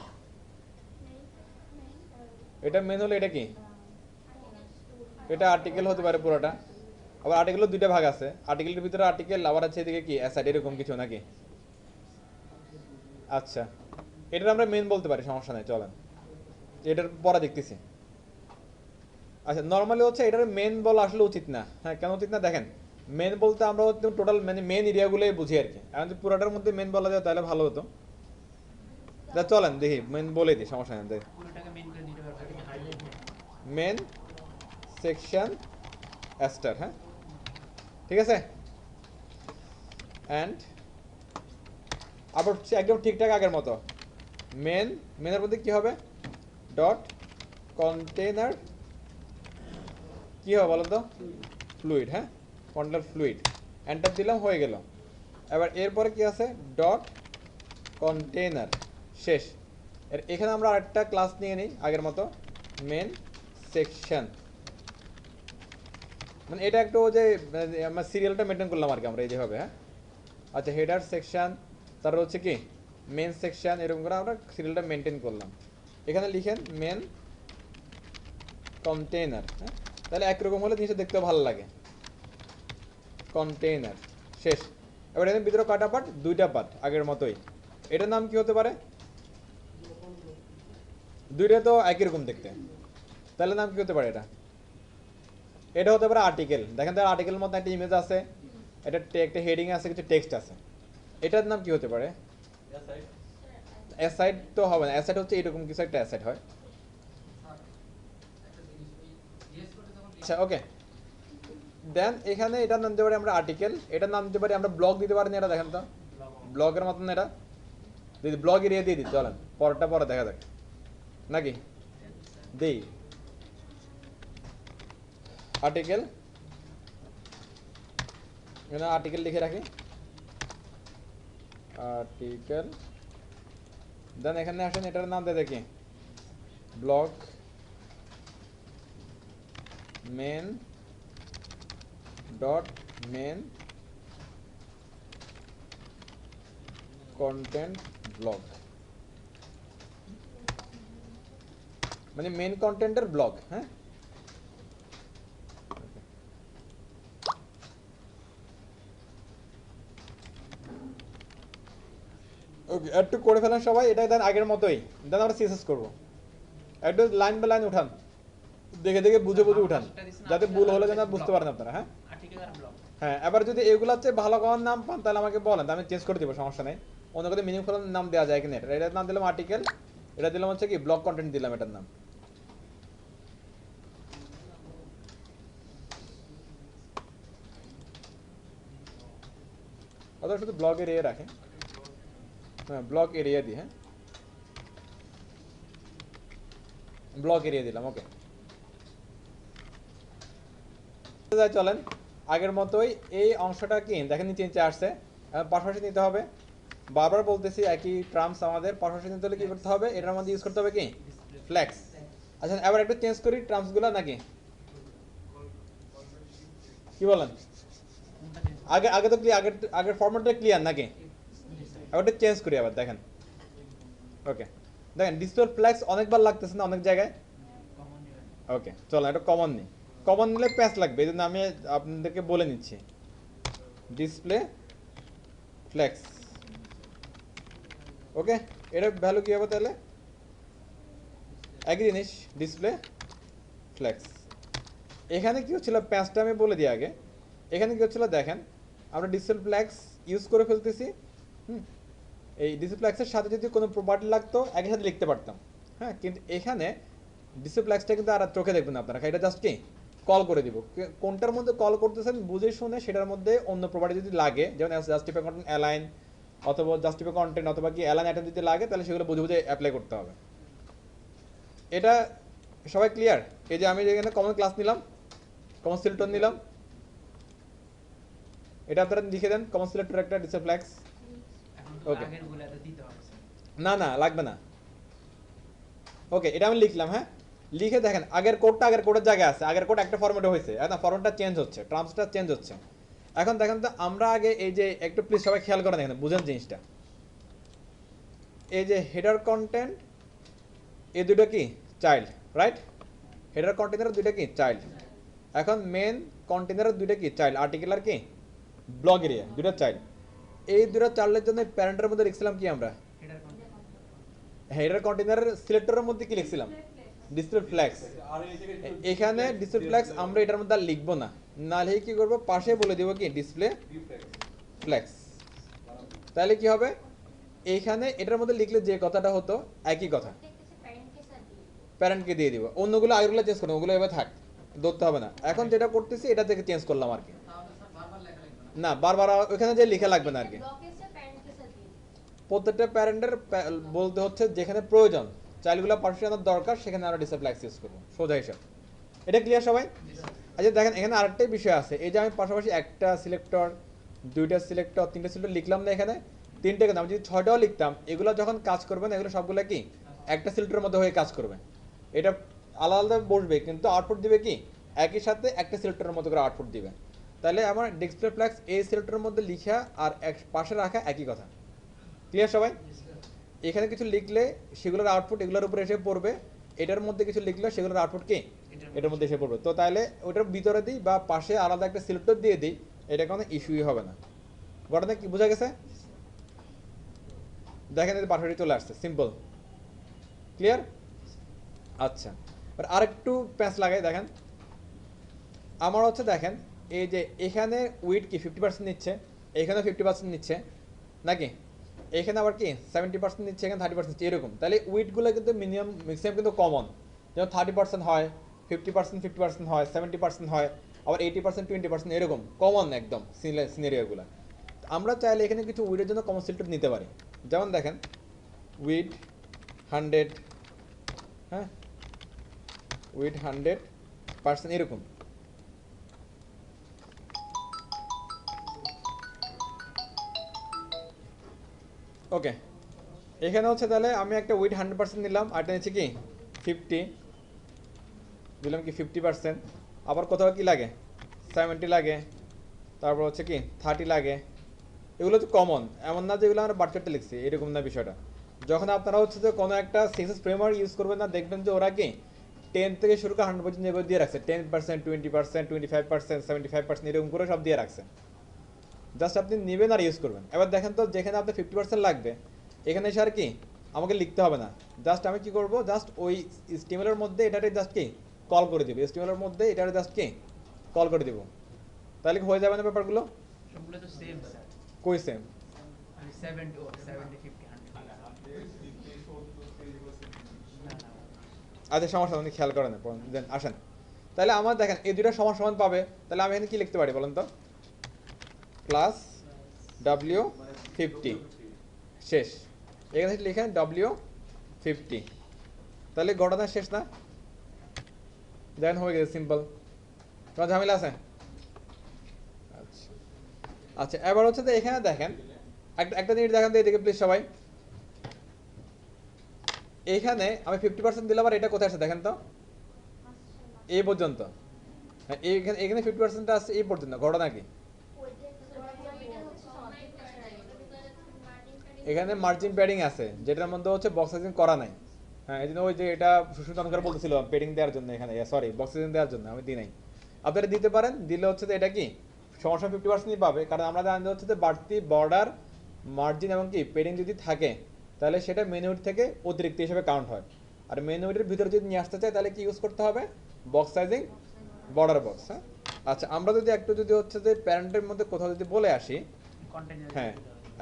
এটা মেন হলো, এটা কি, এটা আর্টিকেল হতে পারে পুরোটা। আবার আর্টিকেলের দুইটা ভাগ আছে, আর্টিকেলের ভিতরে আর্টিকেল, আবার আছে এদিকে কি অ্যাসাইড, এরকম কিছু নাকি? আচ্ছা এটার আমরা মেন বলতে পারি, সমস্যা নাই, চলেন এটার পরে দেখতেছি। আচ্ছা নর্মালি হচ্ছে এটার মেন বলা আসলে উচিত না। হ্যাঁ কেন উচিত না, দেখেন মেন বলতে আমরা হচ্ছে টোটাল মানে মেন এরিয়াগুলোই বুঝি আর কি। এখন যদি পুরোটার মধ্যে মেন বলা যায় তাহলে ভালো হতো। চলেন দেখি মেন বলে দিই, সমস্যা নেই। মেন সেকশন অ্যাস্টার, হ্যাঁ ঠিক আছে। অ্যান্ড আবার একদম ঠিকঠাক আগের মতো, মেনের মধ্যে কি হবে, ডট কন্টেনার কি হবে বলো তো, ফ্লুইড। হ্যাঁ কন্টেনার ফ্লুইড, এন্টার দিলাম, হয়ে গেল। এবার এরপরে কি আছে, ডট কন্টেনার, শেষ। এখানে আমরা আরেকটা ক্লাস নিয়ে নিই আগের মতো, মেন সেকশন। মানে এটা একটু যে আমরা সিরিয়ালটা মেনটেন করলাম আর কি আমরা এই যেভাবে। হ্যাঁ আচ্ছা হেডার সেকশন, তারপর হচ্ছে কি মেন সেকশন, এরকম করে আমরা সিরিয়ালটা মেনটেন করলাম। এখানে লিখেন মেন কন্টেনার। হ্যাঁ তাহলে একরকম হলে জিনিসটা দেখতেও ভালো লাগে, কন্টেনার, শেষ। এবার এখানে ভিতরে কয়টা পার্ট, দুইটা পার্ট আগের মতোই। এটার নাম কি হতে পারে, দুইটা তো একই রকম দেখতে, তাহলে নাম কি হতে পারে এটা, এটা হতে পারে আর্টিকেল। দেখেন তার আর্টিকেলের মধ্যে একটা ইমেজ আছে, এটা একটা হেডিং আছে, কিছু টেক্সট আছে, এটার নাম কি হতে পারে, অ্যাসাইড তো হবে না, অ্যাসাইড হচ্ছে এরকম কিছু একটা অ্যাসাইড হয়। আচ্ছা ওকে, দেন এখানে এটার নাম দিতে পারি আমরা আর্টিকেল, এটার নাম দিতে পারি আমরা ব্লগ দিতে পারি না, এটা দেখেন তো ব্লগের মতন এটা দিদি, ব্লগ এরিয়া দিয়ে দিই, চলেন পরেরটা পরে দেখা যাক নাকি দিই। আর্টিকেল, এখানে আর্টিকেল লিখে রাখি, আর্টিকেল। দেন এখানে আসেন, এটার নাম দিয়ে দেখি blog main dot main content blog, মানে মেন কন্টেন্টের ব্লগ। হ্যাঁ ওকে, একটু করে ফেলেন সবাই এটা, দেন আগের মতোই, দেন আমরা সিএসএস করবো। একটু লাইন বাই লাইন উঠান, দেখে দেখে বুঝে বুঝে উঠান, যাতে ভুল হলে যেন বুঝতে পারেন আপনারা। হ্যাঁ হ্যাঁ, এবার যদি এগুলো হচ্ছে ভালো কোনো নাম পান তাহলে আমাকে বলেন, আমি চেঞ্জ করে দিব, সমস্যা নেই। অন্য কোনো মিনিংফুল নাম দেওয়া যায় কিনা, এটার নাম দিলাম আর্টিকেল, এটা দিলাম হচ্ছে কি ব্লগ কন্টেন্ট দিলাম এটার নাম। অথবা শুধু ব্লগ এরিয়া রাখে, হ্যাঁ ব্লগ এরিয়া দিই, হ্যাঁ ব্লগ এরিয়া দিলাম। ওকে চলেন আগের মতোই এই অংশটা কি দেখেন নিচে নিচে আসছে, পাশাপাশি নিতে হবে। বারবার বলতেছি একই টার্মস, আমাদের পাশাপাশি নিতে হলে কি করতে হবে, এটার মধ্যে ইউজ করতে হবে কি ফ্লেক্স। আচ্ছা এবার একটু চেঞ্জ করি টার্মসগুলো নাকি কি বলেন, আগে আগে তো আগের আগের ফরম্যাটটা ক্লিয়ার নাকি, এবার একটু চেঞ্জ করি আবার দেখেন। ওকে দেখেন ডিসপ্লে ফ্লেক্স অনেকবার লাগতেছে না অনেক জায়গায়। ওকে চলো এটা কমন নিই, কমন নিলে প্যাচ লাগবে, এই জন্য আমি আপনাদেরকে বলে নিচ্ছি ডিসপ্লে ফ্লেক্স। ওকে এটার ভ্যালু কী হবে তাহলে, একই জিনিস ডিসপ্লে ফ্লেক্স। এখানে কী হচ্ছিল প্যাচটা আমি বলে দিই আগে, এখানে কী হচ্ছিল দেখেন আমরা ডিসপ্লে ফ্লেক্স ইউজ করে ফেলতেছি। এই ডিসপ্লে ফ্লেক্সের সাথে যদি কোনো প্রপার্টি লাগতো একই সাথে লিখতে পারতাম। হ্যাঁ কিন্তু এখানে ডিসপ্লে ফ্লেক্সটা কিন্তু আর চোখে দেখবেন আপনারা, এটা জাস্ট কি কল করে দিব, কোনটার মধ্যে কল করতেছেন বুঝে শুনে সেটার মধ্যে অন্য প্রপার্টি যদি লাগে, যেমন জাস্টিফাই কন্টেন্ট অ্যালাইন অথবা জাস্টিফাই কন্টেন্ট অথবা কি অ্যালাইন আইটেম যদি লাগে তাহলে সেগুলো বুঝে বুঝে অ্যাপ্লাই করতে হবে। এটা সবাই ক্লিয়ার? এই যে আমি এখানে কমন ক্লাস নিলাম, কমন সিলেক্টর নিলাম, এটা আপনারা লিখে দেন কমন সিলেক্টর একটা ডিসপ্লে ফ্লেক্স। ওকে না না লাগবে না, ওকে এটা আমি লিখলাম। হ্যাঁ লিখে দেখেন আগের কোডটা আগের কোডের জায়গায় আছে, আগের কোড একটা ফরম্যাটে হয়েছে, এখন ফরম্যাটটা চেঞ্জ হচ্ছে, টার্মসটা চেঞ্জ হচ্ছে। এখন দেখেন তো আমরা আগে এই যে একটু প্লিজ সবাই খেয়াল করেন এখানে বুঝেন জিনিসটা, এই যে হেডার কন্টেন্ট এই দুটো কি চাইল্ড, রাইট? হেডার কন্টেনারের দুইটা কি চাইল্ড, এখন মেন কন্টেনারের দুইটা কি চাইল্ড, আর্টিকেল আর কি ব্লগ এরিয়া দুটো চাইল্ড। এই দুটো চাইল্ডের জন্য প্যারেন্টের মধ্যে লিখছিলাম কি আমরা হেডার কন্টেনারের সিলেক্টরের মধ্যে কি লিখছিলাম ডিসপ্লে ফ্ল্যাক্স। এখানে ডিসপ্লে ফ্ল্যাক্স আমরা এটার মধ্যে আর লিখবো না, না লিখে কি করবো পাশে বলে দিব কি ডিসপ্লে ফ্ল্যাক্স। তাহলে কি হবে এইখানে এটার মধ্যে লিখলে যে কথাটা হতো একই কথা প্যারেন্টকে দিয়ে দিব, অন্যগুলো আগেরগুলো চেঞ্জ করবো, ওগুলো এবার থাক ধরতে হবে না। এখন যেটা করতেছি এটা থেকে চেঞ্জ করলাম আর কি, না বারবার ওখানে যে লিখা লাগবে না আর কি, প্রত্যেকটা প্যারেন্টের বলতে হচ্ছে যেখানে প্রয়োজন চাইল্ডগুলো পাশে আনার দরকার সেখানে আমরা ডিসপ্লে ফ্ল্যাক্স ইউজ করবো, সোজা হিসাব। এটা ক্লিয়ার সবাই? আচ্ছা দেখেন এখানে আরেকটাই বিষয় আছে, এই যে আমি পাশাপাশি একটা সিলেক্টর দুইটা সিলেক্টর তিনটা সিলেক্টর লিখলাম না, এখানে তিনটে কেন আমি যদি ছয়টাও লিখতাম এগুলো যখন কাজ করবে না এগুলো সবগুলো কি একটা সিলেক্টরের মধ্যে হয়ে কাজ করবে, এটা আলাদা আলাদা বসবে কিন্তু আউটপুট দিবে কি একই সাথে একটা সিলেক্টরের মতো করে আউটপুট দিবে। তাহলে আমার ডিসপ্লে ফ্ল্যাক্স এই সিলেক্টরের মধ্যে লিখা আর এক পাশে রাখা একই কথা। ক্লিয়ার সবাই? এখানে কিছু লিখলে সেগুলোর আউটপুট এগুলোর উপরে এসে পড়বে, এটার মধ্যে কিছু লিখলে সেগুলোর আউটপুট কি এটার মধ্যে এসে পড়বে। তো তাহলে ওটার ভিতরে দিই বা পাশে আলাদা একটা সিলেক্টর দিয়ে দিই, এটা কোনো ইস্যুই হবে না। ঘটনা কি বোঝা গেছে? দেখেন এই পাশাপাশি চলে আসছে, সিম্পল। ক্লিয়ার? আচ্ছা আর আরেকটু প্যাঁচ লাগাই দেখেন, আমার হচ্ছে দেখেন এই যে এখানে উইড কি 50% নিচ্ছে, এখানে 50% নিচ্ছে নাকি, এখানে আবার কি 70% নিচ্ছে, এখানে 30% এরকম। তাহলে উইটগুলো কিন্তু মিনিমাম ম্যাক্সিমাম কিন্তু কমন, যেমন 30% হয়, 50% হয়, 70% হয়, আবার 80% 20% এরকম কমন একদম সিনারিওগুলো। আমরা চাইলে এখানে কিছু উইডের জন্য কমন সিলেক্টর নিতে পারি। যেমন দেখেন উইড 100, হ্যাঁ, উইড 100% এরকম। ওকে, এখানে হচ্ছে তাহলে আমি একটা উইড 100% নিলাম, আর এটা নিচ্ছে কি 50 দিলাম, কি 50%। আবার কোথাও কি লাগে 70 লাগে, তারপর হচ্ছে কি 30 লাগে। এগুলো হচ্ছে কমন, এমন না যে এগুলো আমরা বাচ্চাটা লিখছি, এরকম না বিষয়টা। যখন আপনারা হচ্ছে যে কোনো একটা সিএসএস ফ্রেমওয়ার্ক ইউজ করবেন না, দেখবেন যে ওরা কি 10 থেকে শুরু করে 100 পর্যন্ত এবার দিয়ে রাখছে, 10%, 20%, 25%, 75% এরকম করে সব দিয়ে রাখছে। জাস্ট আপনি নেবেন আর ইউজ করবেন। এবার দেখেন তো, যেখানে আপনার 50% লাগবে, এখানে এসে আর কি আমাকে লিখতে হবে না। জাস্ট আমি কি করব, জাস্ট ওই স্টিমেলের মধ্যে এটাতে জাস্ট কি কল করে দিব, স্টিমেলের মধ্যে এটাতে জাস্ট কি কল করে দিব, তাহলে কি হয়ে যাবে না ব্যাপারগুলো? সবগুলো তো সেম স্যার। কই সেম? আমি 70 ও 70 50 100 না না আচ্ছা, সমস্যা আপনি খেয়াল করেন, দেন আসেন। তাহলে আমার দেখেন এই দুইটা সমান সমান পাবে, তাহলে আমি এখানে কি লিখতে পারি বলেন তো? প্লাস W50 শেষ, এখানে লিখেন W50, তাহলে ঘটনা শেষ না? দেখেন হয়ে গেছে, সিম্পল, কোনো ঝামেলা আছে? আচ্ছা আচ্ছা, এবার হচ্ছে তো এখানে দেখেন একটা জিনিস দেখেন তো এদিকে প্লিজ সবাই। এইখানে আমি 50% দিলাম, আর এটা কোথায় আছে দেখেন তো, এই পর্যন্ত। হ্যাঁ, এইখানে এখানে 50% আছে এই পর্যন্ত, ঘটনা কি? এখানে মার্জিন প্যাডিং আছে, যেটার মধ্যে হচ্ছে বক্স সাইজিং করা নাই। হ্যাঁ, এই জন্য ওই যে এটা সুস্মিত চন্দ্রকর বলতেছিল প্যাডিং দেওয়ার জন্য, এখানে সরি বক্স সাইজিং দেওয়ার জন্য আমি দিই নাই। আপনারা দিতে পারেন, দিলে হচ্ছে যে এটা কি সমস্যা 50%ই পাবে, কারণ আমরা জানি হচ্ছে যে বাড়তি বর্ডার, মার্জিন এবং কি প্যাডিং যদি থাকে, তাহলে সেটা মেনুইট থেকে অতিরিক্ত হিসেবে কাউন্ট হয়। আর মেনুইটের ভিতরে যদি নিয়ে আসতে চাই, তাহলে কি ইউজ করতে হবে? Box sizing, border box. হ্যাঁ, আচ্ছা, আমরা যদি একটু যদি হচ্ছে যে প্যারেন্টের মধ্যে কোথাও যদি বলে আসি, কন্টেইনার। হ্যাঁ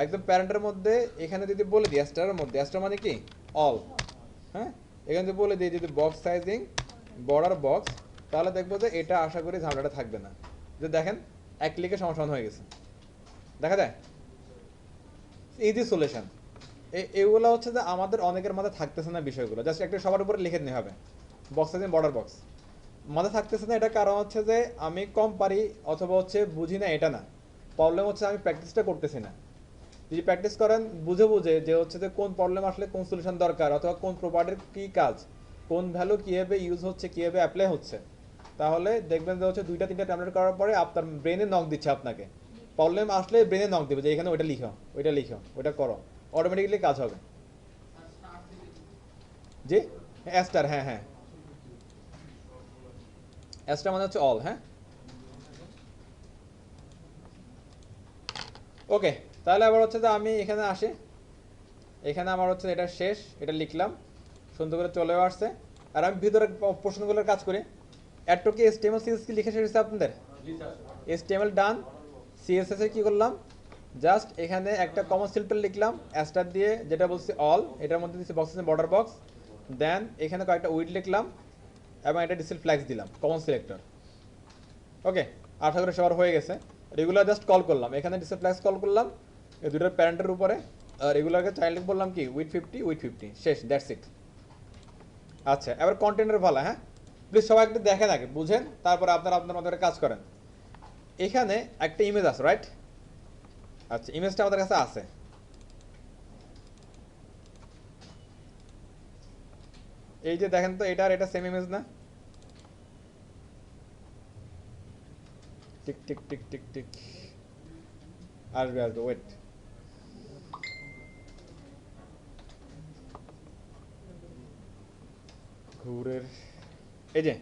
একদম প্যারেন্টের মধ্যে এখানে যদি বলে দিই অ্যাস্টারের মধ্যে, অ্যাস্টার মানে কি অল, হ্যাঁ, এখানে যদি বলে দিই যদি বক্স সাইজিং বর্ডার বক্স, তাহলে দেখবো যে এটা আশা করি ঝামেলাটা থাকবে না। যে দেখেন এক ক্লিকে সমাধান হয়ে গেছে, দেখা যায় ইজি সলিউশন। এগুলো হচ্ছে যে আমাদের অনেকের মাথায় থাকতেছে না বিষয়গুলো, জাস্ট একটা সবার উপরে লিখে নিতে হবে বক্স সাইজিং বর্ডার বক্স। মাথায় থাকতেছে না, এটা কারণ হচ্ছে যে আমি কম পারি অথবা হচ্ছে বুঝি না, এটা না, প্রবলেম হচ্ছে আমি প্র্যাকটিসটা করতেছি না। যদি প্র্যাকটিস করেন বুঝে বুঝে যে হচ্ছে যে কোন প্রবলেম আসলে কোন সলিউশন দরকার, অথবা কোন প্রপার্টির কী কাজ, কোন ভ্যালু কীভাবে ইউজ হচ্ছে, কীভাবে অ্যাপ্লাই হচ্ছে, তাহলে দেখবেন যে হচ্ছে 2টা 3টা ট্যাবলেট করার পরে আপনার ব্রেনে নক দিচ্ছে, আপনাকে প্রবলেম আসলে ব্রেনে নক দেবে যে এখানে ওইটা লিখো, ওইটা লিখো, ওইটা করো, অটোমেটিক্যালি কাজ হবে। জি, অ্যাস্টার, হ্যাঁ হ্যাঁ, অ্যাস্টার মানে হচ্ছে অল। হ্যাঁ, ওকে, তাহলে আবার হচ্ছে যে আমি এখানে আসি, এখানে আমার হচ্ছে এটা শেষ, এটা লিখলাম, সুন্দর করে চলেও আসছে। আর আমি ভিতরে প্রশ্নগুলোর কাজ করি। এত কি HTML CSS কি লিখে শেষ আপনাদের? HTML ডান। CSS এর কি করলাম, জাস্ট এখানে একটা কমন ফিল্টার লিখলাম অ্যাস্টার দিয়ে, যেটা বলছি অল, এটার মধ্যে দিচ্ছি বক্স বর্ডার বক্স, দেন এখানে কয়েকটা উইড লিখলাম এবং এটা ডিসেল ফ্ল্যাক্স দিলাম কমন সিলেক্টর। ওকে, আশা করি সবার হয়ে গেছে। রেগুলার জাস্ট কল করলাম, এখানে ডিসেল ফ্ল্যাক্স কল করলাম এই দুটোর প্যারেন্টের উপরে, আর রেগুলারকে চাইল্ড বললাম কি উইথ 50 শেষ, দ্যাটস ইট। আচ্ছা, এবার কন্টেন্টের ভালো, হ্যাঁ প্লিজ সবাই একটু দেখেন আগে, বুঝেন, তারপরে আপনারা আপনার মতো কাজ করেন। এখানে একটা ইমেজ আছে, রাইট? আচ্ছা, ইমেজটা আমাদের কাছে আছে, এই যে দেখেন তো, এটা আর এটা সেম ইমেজ না? Tick tick tick tick tick, আসবে আসবে, ওয়েট। ঘুরের এই যে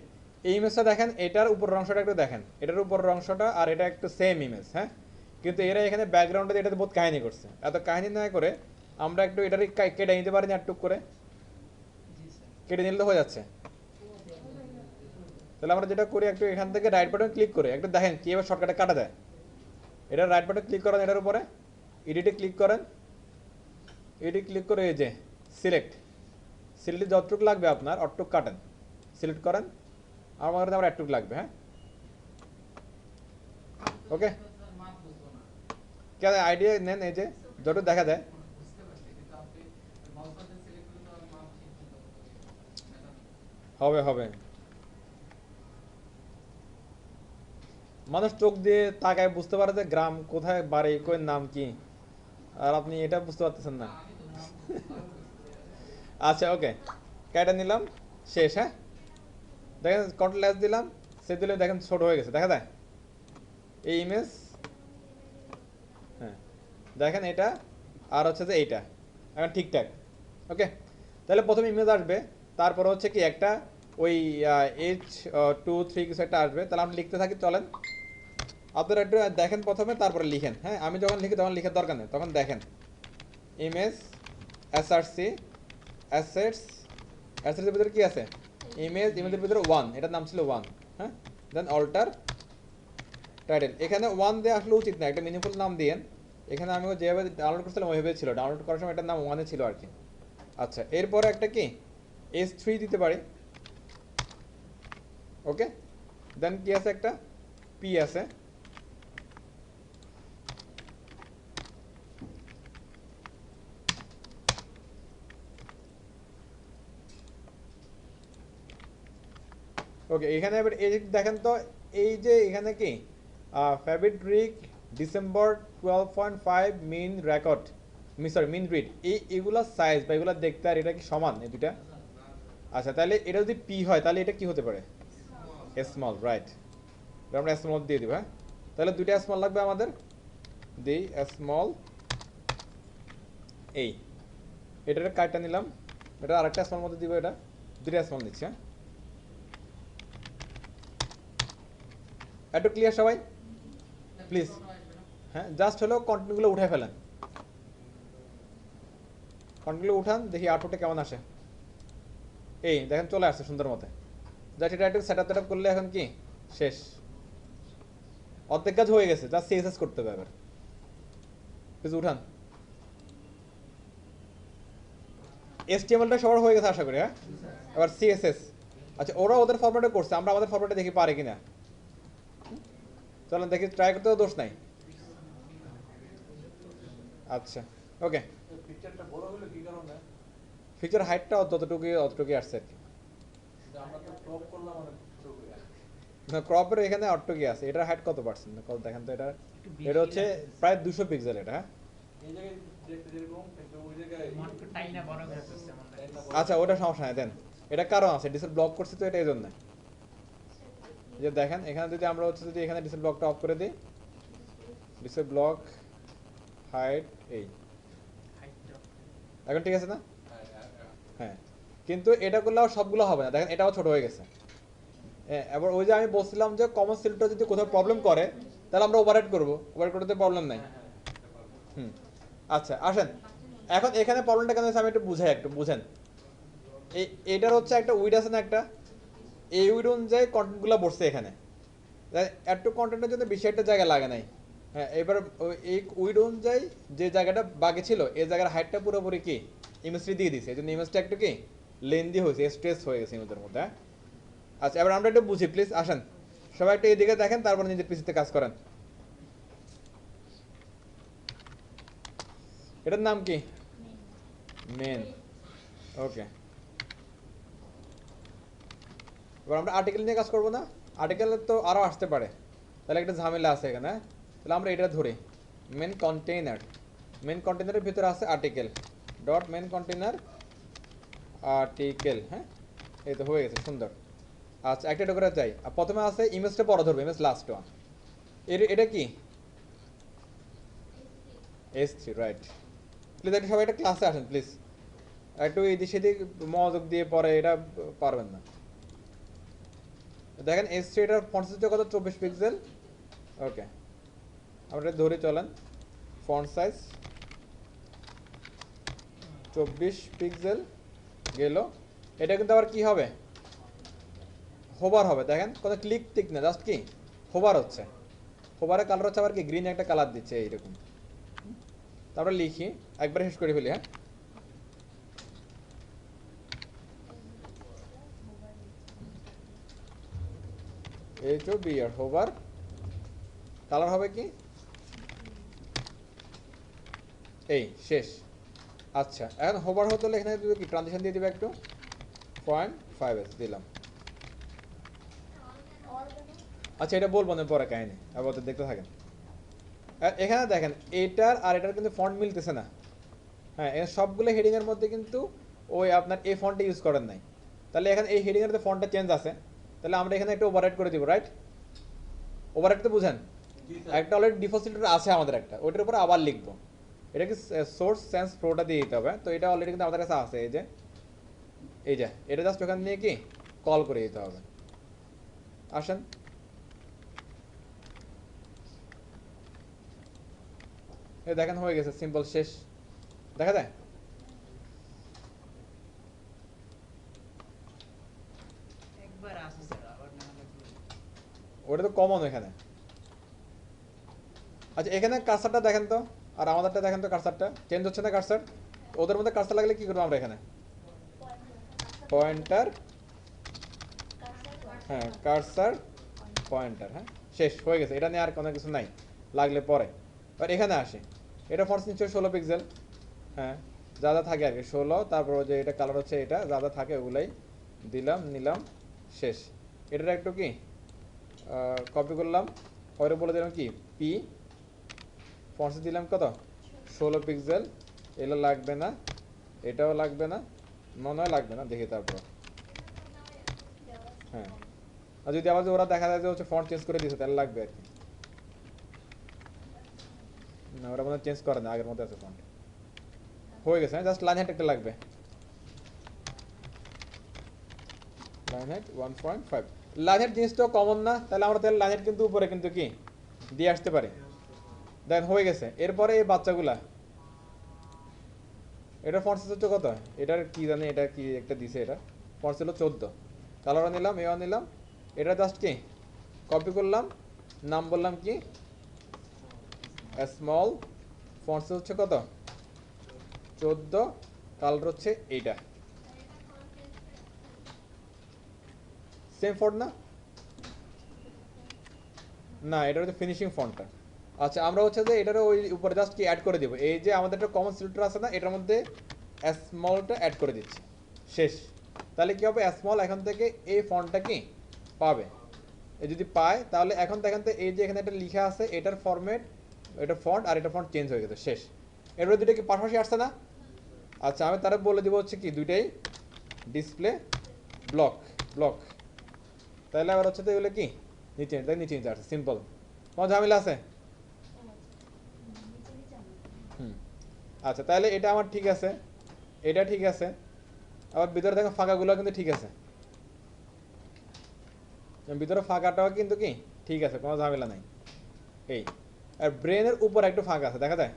এই ইমেজটা দেখেন, এটার উপর অংশটা একটু দেখেন, এটার উপর অংশটা আর এটা একটু সেম ইমেজ, হ্যাঁ, কিন্তু এরা এখানে ব্যাকগ্রাউন্ডে এটাতে বহুত কাহিনী করছে। এত কাহিনী না করে আমরা একটু এটারই কেটে নিতে পারি না একটু করে? কেটে নিলে তো হয়ে যাচ্ছে। তাহলে আমরা যেটা করি, একটু এখান থেকে রাইট বাটন ক্লিক করে একটু দেখেন কীভাবে শর্টকাটে কাটা দেয়। এটা রাইট বাটন ক্লিক করেন, এটার উপরে এডিটে ক্লিক করেন, এটি ক্লিক করে এই যে সিলেক্ট যতটুকু লাগবে আপনার অতটুকু কাটেন, সিলেক্ট করেন। আমার আমার একটুকু লাগবে, হ্যাঁ ওকে। কেন আইডিয়া নেন, এই যে যতটুকু দেখা যায়। হবে হবে, মানুষ চোখ দিয়ে তাকায় বুঝতে পারে যে গ্রাম কোথায়, বাড়ি কই, নাম কি, আর আপনি এটা বুঝতে পারতেছেন না। আচ্ছা ওকে, কেটে নিলাম, শেষ। হ্যাঁ দেখেন কন্ট্রোল এস দিলাম, সে দিলে দেখেন ছোট হয়ে গেছে, দেখা যায় এই ইমেজ। হ্যাঁ দেখেন এটা, আর হচ্ছে যে এইটা এখন ঠিকঠাক। ওকে, তাহলে প্রথমে ইমেজ আসবে, তারপর হচ্ছে কি একটা ওই H2 3 কিছু একটা আসবে। তাহলে আমরা লিখতে থাকি, চলেন আপনারা একটু দেখেন প্রথমে, তারপরে লিখেন। হ্যাঁ আমি যখন লিখি তখন লিখার দরকার নেই, তখন দেখেন ইমেজ এসআরসি অ্যাসেটস, অ্যাসেটসের ভিতরে কি আছে, ইমেজের ভিতরে 1, এটার নাম ছিল 1। হ্যাঁ দেন অল্টার টাইটেল, এখানে 1 দিয়ে আসলে উচিত না, একটা মিনিংফুল নাম দিয়েন। এখানে আমি যেভাবে ডাউনলোড করছিলাম ওইভাবে ছিল, ডাউনলোড করার সময় এটার নাম 1 ছিল আর কি। আচ্ছা এরপরে একটা কি S3 দিতে পারি। ওকে, দেন কি আছে, একটা P আছে। ওকে, এখানে এবার এই যে দেখেন তো, এই যে এখানে কি ফেব্রিক ডিসেম্বর 12.5 মিন রেকর্ড, মিন রিড, এগুলা সাইজ বা এগুলা দেখতে আর এটা কি সমান এই দুটা? আচ্ছা তাহলে এটা যদি পি হয় তাহলে এটা কি হতে পারে, স্মল, রাইট। আমরা স্মল দিয়ে দিব। হ্যাঁ তাহলে দুইটা স্মল লাগবে আমাদের, দিই স্মল এই, এটার কার্ডটা নিলাম, এটা আরেকটা স্মল মধ্যে দিব, এটা দুইটা স্মল নিচ্ছি। হ্যাঁ একটু ক্লিয়ার সবাই প্লিজ। হ্যাঁ জাস্ট হলো কন্টেন্টগুলো উঠে ফেলেন, কন্টেন্টগুলো উঠান, দেখি আউটপুটটা কেমন আসে। এই দেখেন চলে আসছে সুন্দর মতো। জাস্ট এটা একটু সেটআপ টেটআপ করলে এখন কি শেষ, অর্ধেক কাজ হয়ে গেছে, জাস্ট সিএসএস করতে হবে এবার। কিছু উঠান, এসটিএমএলটা সবার হয়ে গেছে আশা করি। হ্যাঁ এবার সিএসএস। আচ্ছা ওরা ওদের ফরম্যাটে করছে, আমরা আমাদের ফরম্যাটে দেখি পারে কিনা। চলেন দেখি, ট্রাই করতেও দোষ নাই। আচ্ছা ওকে, পিকচারটা বড় হলো কি কারণে? ফিচার হাইটটা অতটুকুই আসছে আর কি। আমরা তো ক্রপ করলাম অনেক ছোট করে। না ক্রপের এখানে অটটুকুই আছে, এটার হাইট কত পার্সেন্ট কত দেখেন তো, এটা হচ্ছে প্রায় 200 পিক্সেল এটা। হ্যাঁ এই জায়গায় দেখতে যেরকম কিন্তু ওই জায়গায় মনকে টাইনা বড় করে ফেলছে মনে হয়। আচ্ছা ওটা সমস্যা নাই, দেন এটা কারণ আছে, ডিসেল ব্লক করছি তো এটা এই জন্য। যে দেখেন এখানে যদি আমরা হচ্ছে যদি এখানে ডিসেল ব্লকটা অফ করে দিই, ডিসেল ব্লক হাইট এই, হাইটটা এখন ঠিক আছে না? হ্যাঁ কিন্তু এটা করলেও সবগুলো হবে না, দেখেন এটাও ছোট হয়ে গেছে। এবার ওই যে আমি বলছিলাম যে কমন সিলটা যদি কোথাও প্রবলেম করে তাহলে আমরা ওভাররাইড করবো, ওভাররাইড করতে প্রবলেম নাই। হুম আচ্ছা আসেন, এখন এখানে প্রবলেমটা কেন হচ্ছে আমি একটু বুঝাই, একটু বুঝেন। এটার হচ্ছে একটা উইড আছে না একটা, এই উইড অনুযায়ী কন্টেন্টগুলো বসছে এখানে, একটু কন্টেন্টের জন্য বেশি একটা জায়গা লাগে নাই। হ্যাঁ এবার এই উইড অনুযায়ী যে জায়গাটা বাকি ছিল এই জায়গার হাইটটা পুরোপুরি কি ইমেজটি দিয়ে দিছে, এই জন্য ইমেজটা একটু কি লেন্দি হয়েছে, স্ট্রেস হয়ে গেছে ইমেজের মধ্যে। হ্যাঁ আচ্ছা এবার আমরা একটু বুঝি প্লিজ, আসেন সবাই একটু এইদিকে দেখেন, তারপর নিজের পিসিতে কাজ করেন। এটার নাম কি, মেন। ওকে এবার আমরা আর্টিকেল নিয়ে কাজ করবো না, আর্টিকেল তো আরও আসতে পারে, তাহলে একটা ঝামেলা আছে এখানে। তাহলে আমরা এটা ধরি মেন কন্টেইনার, মেন কন্টেইনারের ভিতরে আছে article dot main container article. হ্যাঁ এই তো হয়ে গেছে সুন্দর। আচ্ছা একটা করে চাই, আর প্রথমে আছে ইমেজটা বড় ধরবে, ইমেজ লাস্ট ওয়ান। এটা কি S3, রাইট। প্লিজ একটু সবাই একটা ক্লাসে আসেন প্লিজ, একটু এদিক সেদিক মনোযোগ দিয়ে পরে এটা পারবেন না। দেখেন S3 এটার ফন্ট সাইজ কত, 24 পিক্সেল। ওকে আমরা ধরে চলেন, ফন্ট সাইজ 24 পিক্সেল গেল। এটা কিন্তু আবার কি হবে, হোভার হবে, দেখেন কোনো ক্লিক টিক না, জাস্ট কি হোভার হচ্ছে। হোভারের কালার হচ্ছে আবার কি গ্রিন একটা কালার দিচ্ছে এইরকম। তারপরে লিখি একবারে শেষ করে ফেলি। হ্যাঁ HOVR হোভার কালার হবে কি এই শেষ। আচ্ছা এখন হোভার হতে হলে এখানে কি ট্রানজিশন দিয়ে দিবে একটু 0.5s দিলাম। আচ্ছা এটা বলবো না পরে কাহিনী, আপাতত দেখতে থাকেন। এখানে দেখেন এটার আর এটার কিন্তু ফন্ট মিলতেছে না। হ্যাঁ এখানে সবগুলো হেডিং এর মধ্যে কিন্তু ওই আপনার এই ফন্টটা ইউজ করেন নাই। তাহলে এখানে এই হেডিং এর ফন্টটা চেঞ্জ আছে, তাহলে আমরা এখানে একটু ওভাররাইট করে দিব, রাইট? ওভাররাইট তো বুঝেন, একটা অলরেডি ডিপোজিটর আছে আমাদের একটা, ওইটার উপরে আবার লিখবো। এটা কি সোর্স সেন্স প্রোটা দিয়ে দিতে হবে, তো এটা অলরেডি কিন্তু আমাদের কাছে আছে। এই যে এটা জাস্ট ওখান নিয়ে কি কল করে দিতে হবে। আসেন এই দেখেন হয়ে গেছে, সিম্পল শেষ। দেখা যায় একবার আসে স্যার আবার না লাগবে। ওটা তো কমন এখানে। আচ্ছা এখানে কার্সারটা দেখেন তো, আর আমাদেরটা দেখেন তো, কার্সারটা চেঞ্জ হচ্ছে না কার্সার? ওদের মধ্যে কার্সার লাগলে কি করবো আমরা এখানে? পয়েন্টার, হ্যাঁ কার্সার পয়েন্টার, হ্যাঁ শেষ হয়ে গেছে। এটা নিয়ে আর কোনো কিছু নাই, লাগলে পরে। আর এখানে আসে, এটা ফন্ট নিশ্চয়ই 16 পিক্সেল, হ্যাঁ যা যা থাকে আর কি 16, তারপর যে এটা কালার হচ্ছে এটা যা যা থাকে ওগুলাই দিলাম, নিলাম, শেষ। এটার একটু কি কপি করলাম, ওইটা বলে দিলাম কি পি ফন্টস দিলাম কত 16 পিক্সেল। এগুলো লাগবে না, এটাও লাগবে না, মনে হয় লাগবে না, দেখি তারপর। হ্যাঁ আর যদি আবার ওরা দেখা যায় যে হচ্ছে ফন্ট চেঞ্জ করে দিয়েছে তাহলে লাগবে আর কি। না ওরা মনে চেঞ্জ করে না, আগের মতো আছে ফন্ট। হয়ে গেছে, জাস্ট লাইন হাইট একটা লাগবে, লাইন হাইট 1.5। লাইন হাইট জিনিসটাও কমন না, তাহলে আমরা তাহলে লাইন হাইট কিন্তু উপরে কিন্তু কি দিয়ে আসতে পারি। দেন হয়ে গেছে। এরপরে এই বাচ্চাগুলা, এটা ফন্ট সাইজ হচ্ছে কত, এটার কি জানি, এটা কি একটা দিছে, এটা ফন্ট ছিল 14, কালারও নিলাম, এও নিলাম। এটা জাস্ট কি কপি করলাম, নাম বললাম কি স্মল, ফন্ট সাইজ হচ্ছে কত 14, কালার হচ্ছে এইটা, সেম ফন্ট না? না এটা হচ্ছে ফিনিশিং ফন্টটা। আচ্ছা আমরা হচ্ছে যে এটারও ওই উপরে জাস্ট কি অ্যাড করে দিব, এই যে আমাদের একটা কমন সিলেক্টর আছে না, এটার মধ্যে স্মলটা অ্যাড করে দিচ্ছি, শেষ। তাহলে কি হবে, স্মল এখন থেকে এই ফন্টটা কি পাবে। এই যদি পায় তাহলে এখন দেখেন তো এই যে এখানে একটা লেখা আছে এটার ফরম্যাট, এটা ফন্ট আর এটা ফন্ট চেঞ্জ হয়ে গেছে, শেষ। এরপরে দুটো কি পাশাপাশি আসছে না? আচ্ছা আমি তারা বলে দিব হচ্ছে কি দুইটাই ডিসপ্লে ব্লক ব্লক, তাহলে আবার হচ্ছে তো এগুলো কি নিচে তাই নিচে নিচে আসছে, সিম্পল। কোনো ঝামেলা আছে? হুম আচ্ছা তাহলে এটা আমার ঠিক আছে, এটা ঠিক আছে, আবার ভিতরে দেখো ফাঁকাগুলো কিন্তু ঠিক আছে, ভিতরে ফাঁকাটাও কিন্তু কি ঠিক আছে, কোনো ঝামেলা নাই। এই আর ব্রেনের উপর একটু ফাঁকা আছে, দেখা যায়?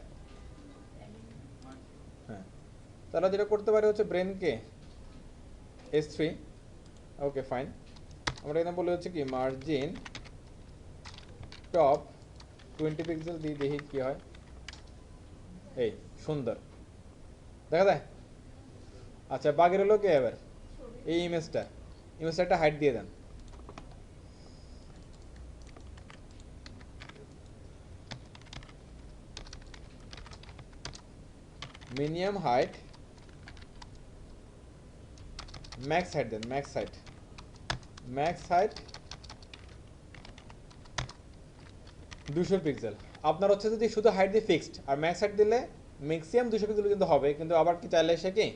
হ্যাঁ তাহলে যেটা করতে পারি হচ্ছে ব্রেনকে S3, ওকে ফাইন। আমরা এখানে বলে হচ্ছে কি মার্জিন টপ 20 পিক্সেল দিয়ে দেখি কি হয়। এই সুন্দর, দেখা যায়? আচ্ছা বাগের হলো কি এবার এই ইমেজটা একটা হাইট দিয়ে দেন। মিনিমাম হাইট, ম্যাক্স হাইট দেন, ম্যাক্স হাইট 200 পিক্সেল। আপনার হচ্ছে যদি শুধু হাইট দিয়ে ফিক্সড, আর ম্যাক্স হাইট দিলে ম্যাক্সিমাম 200 পিক্সেল কিন্তু হবে, কিন্তু আবার কি চাইলে সে কি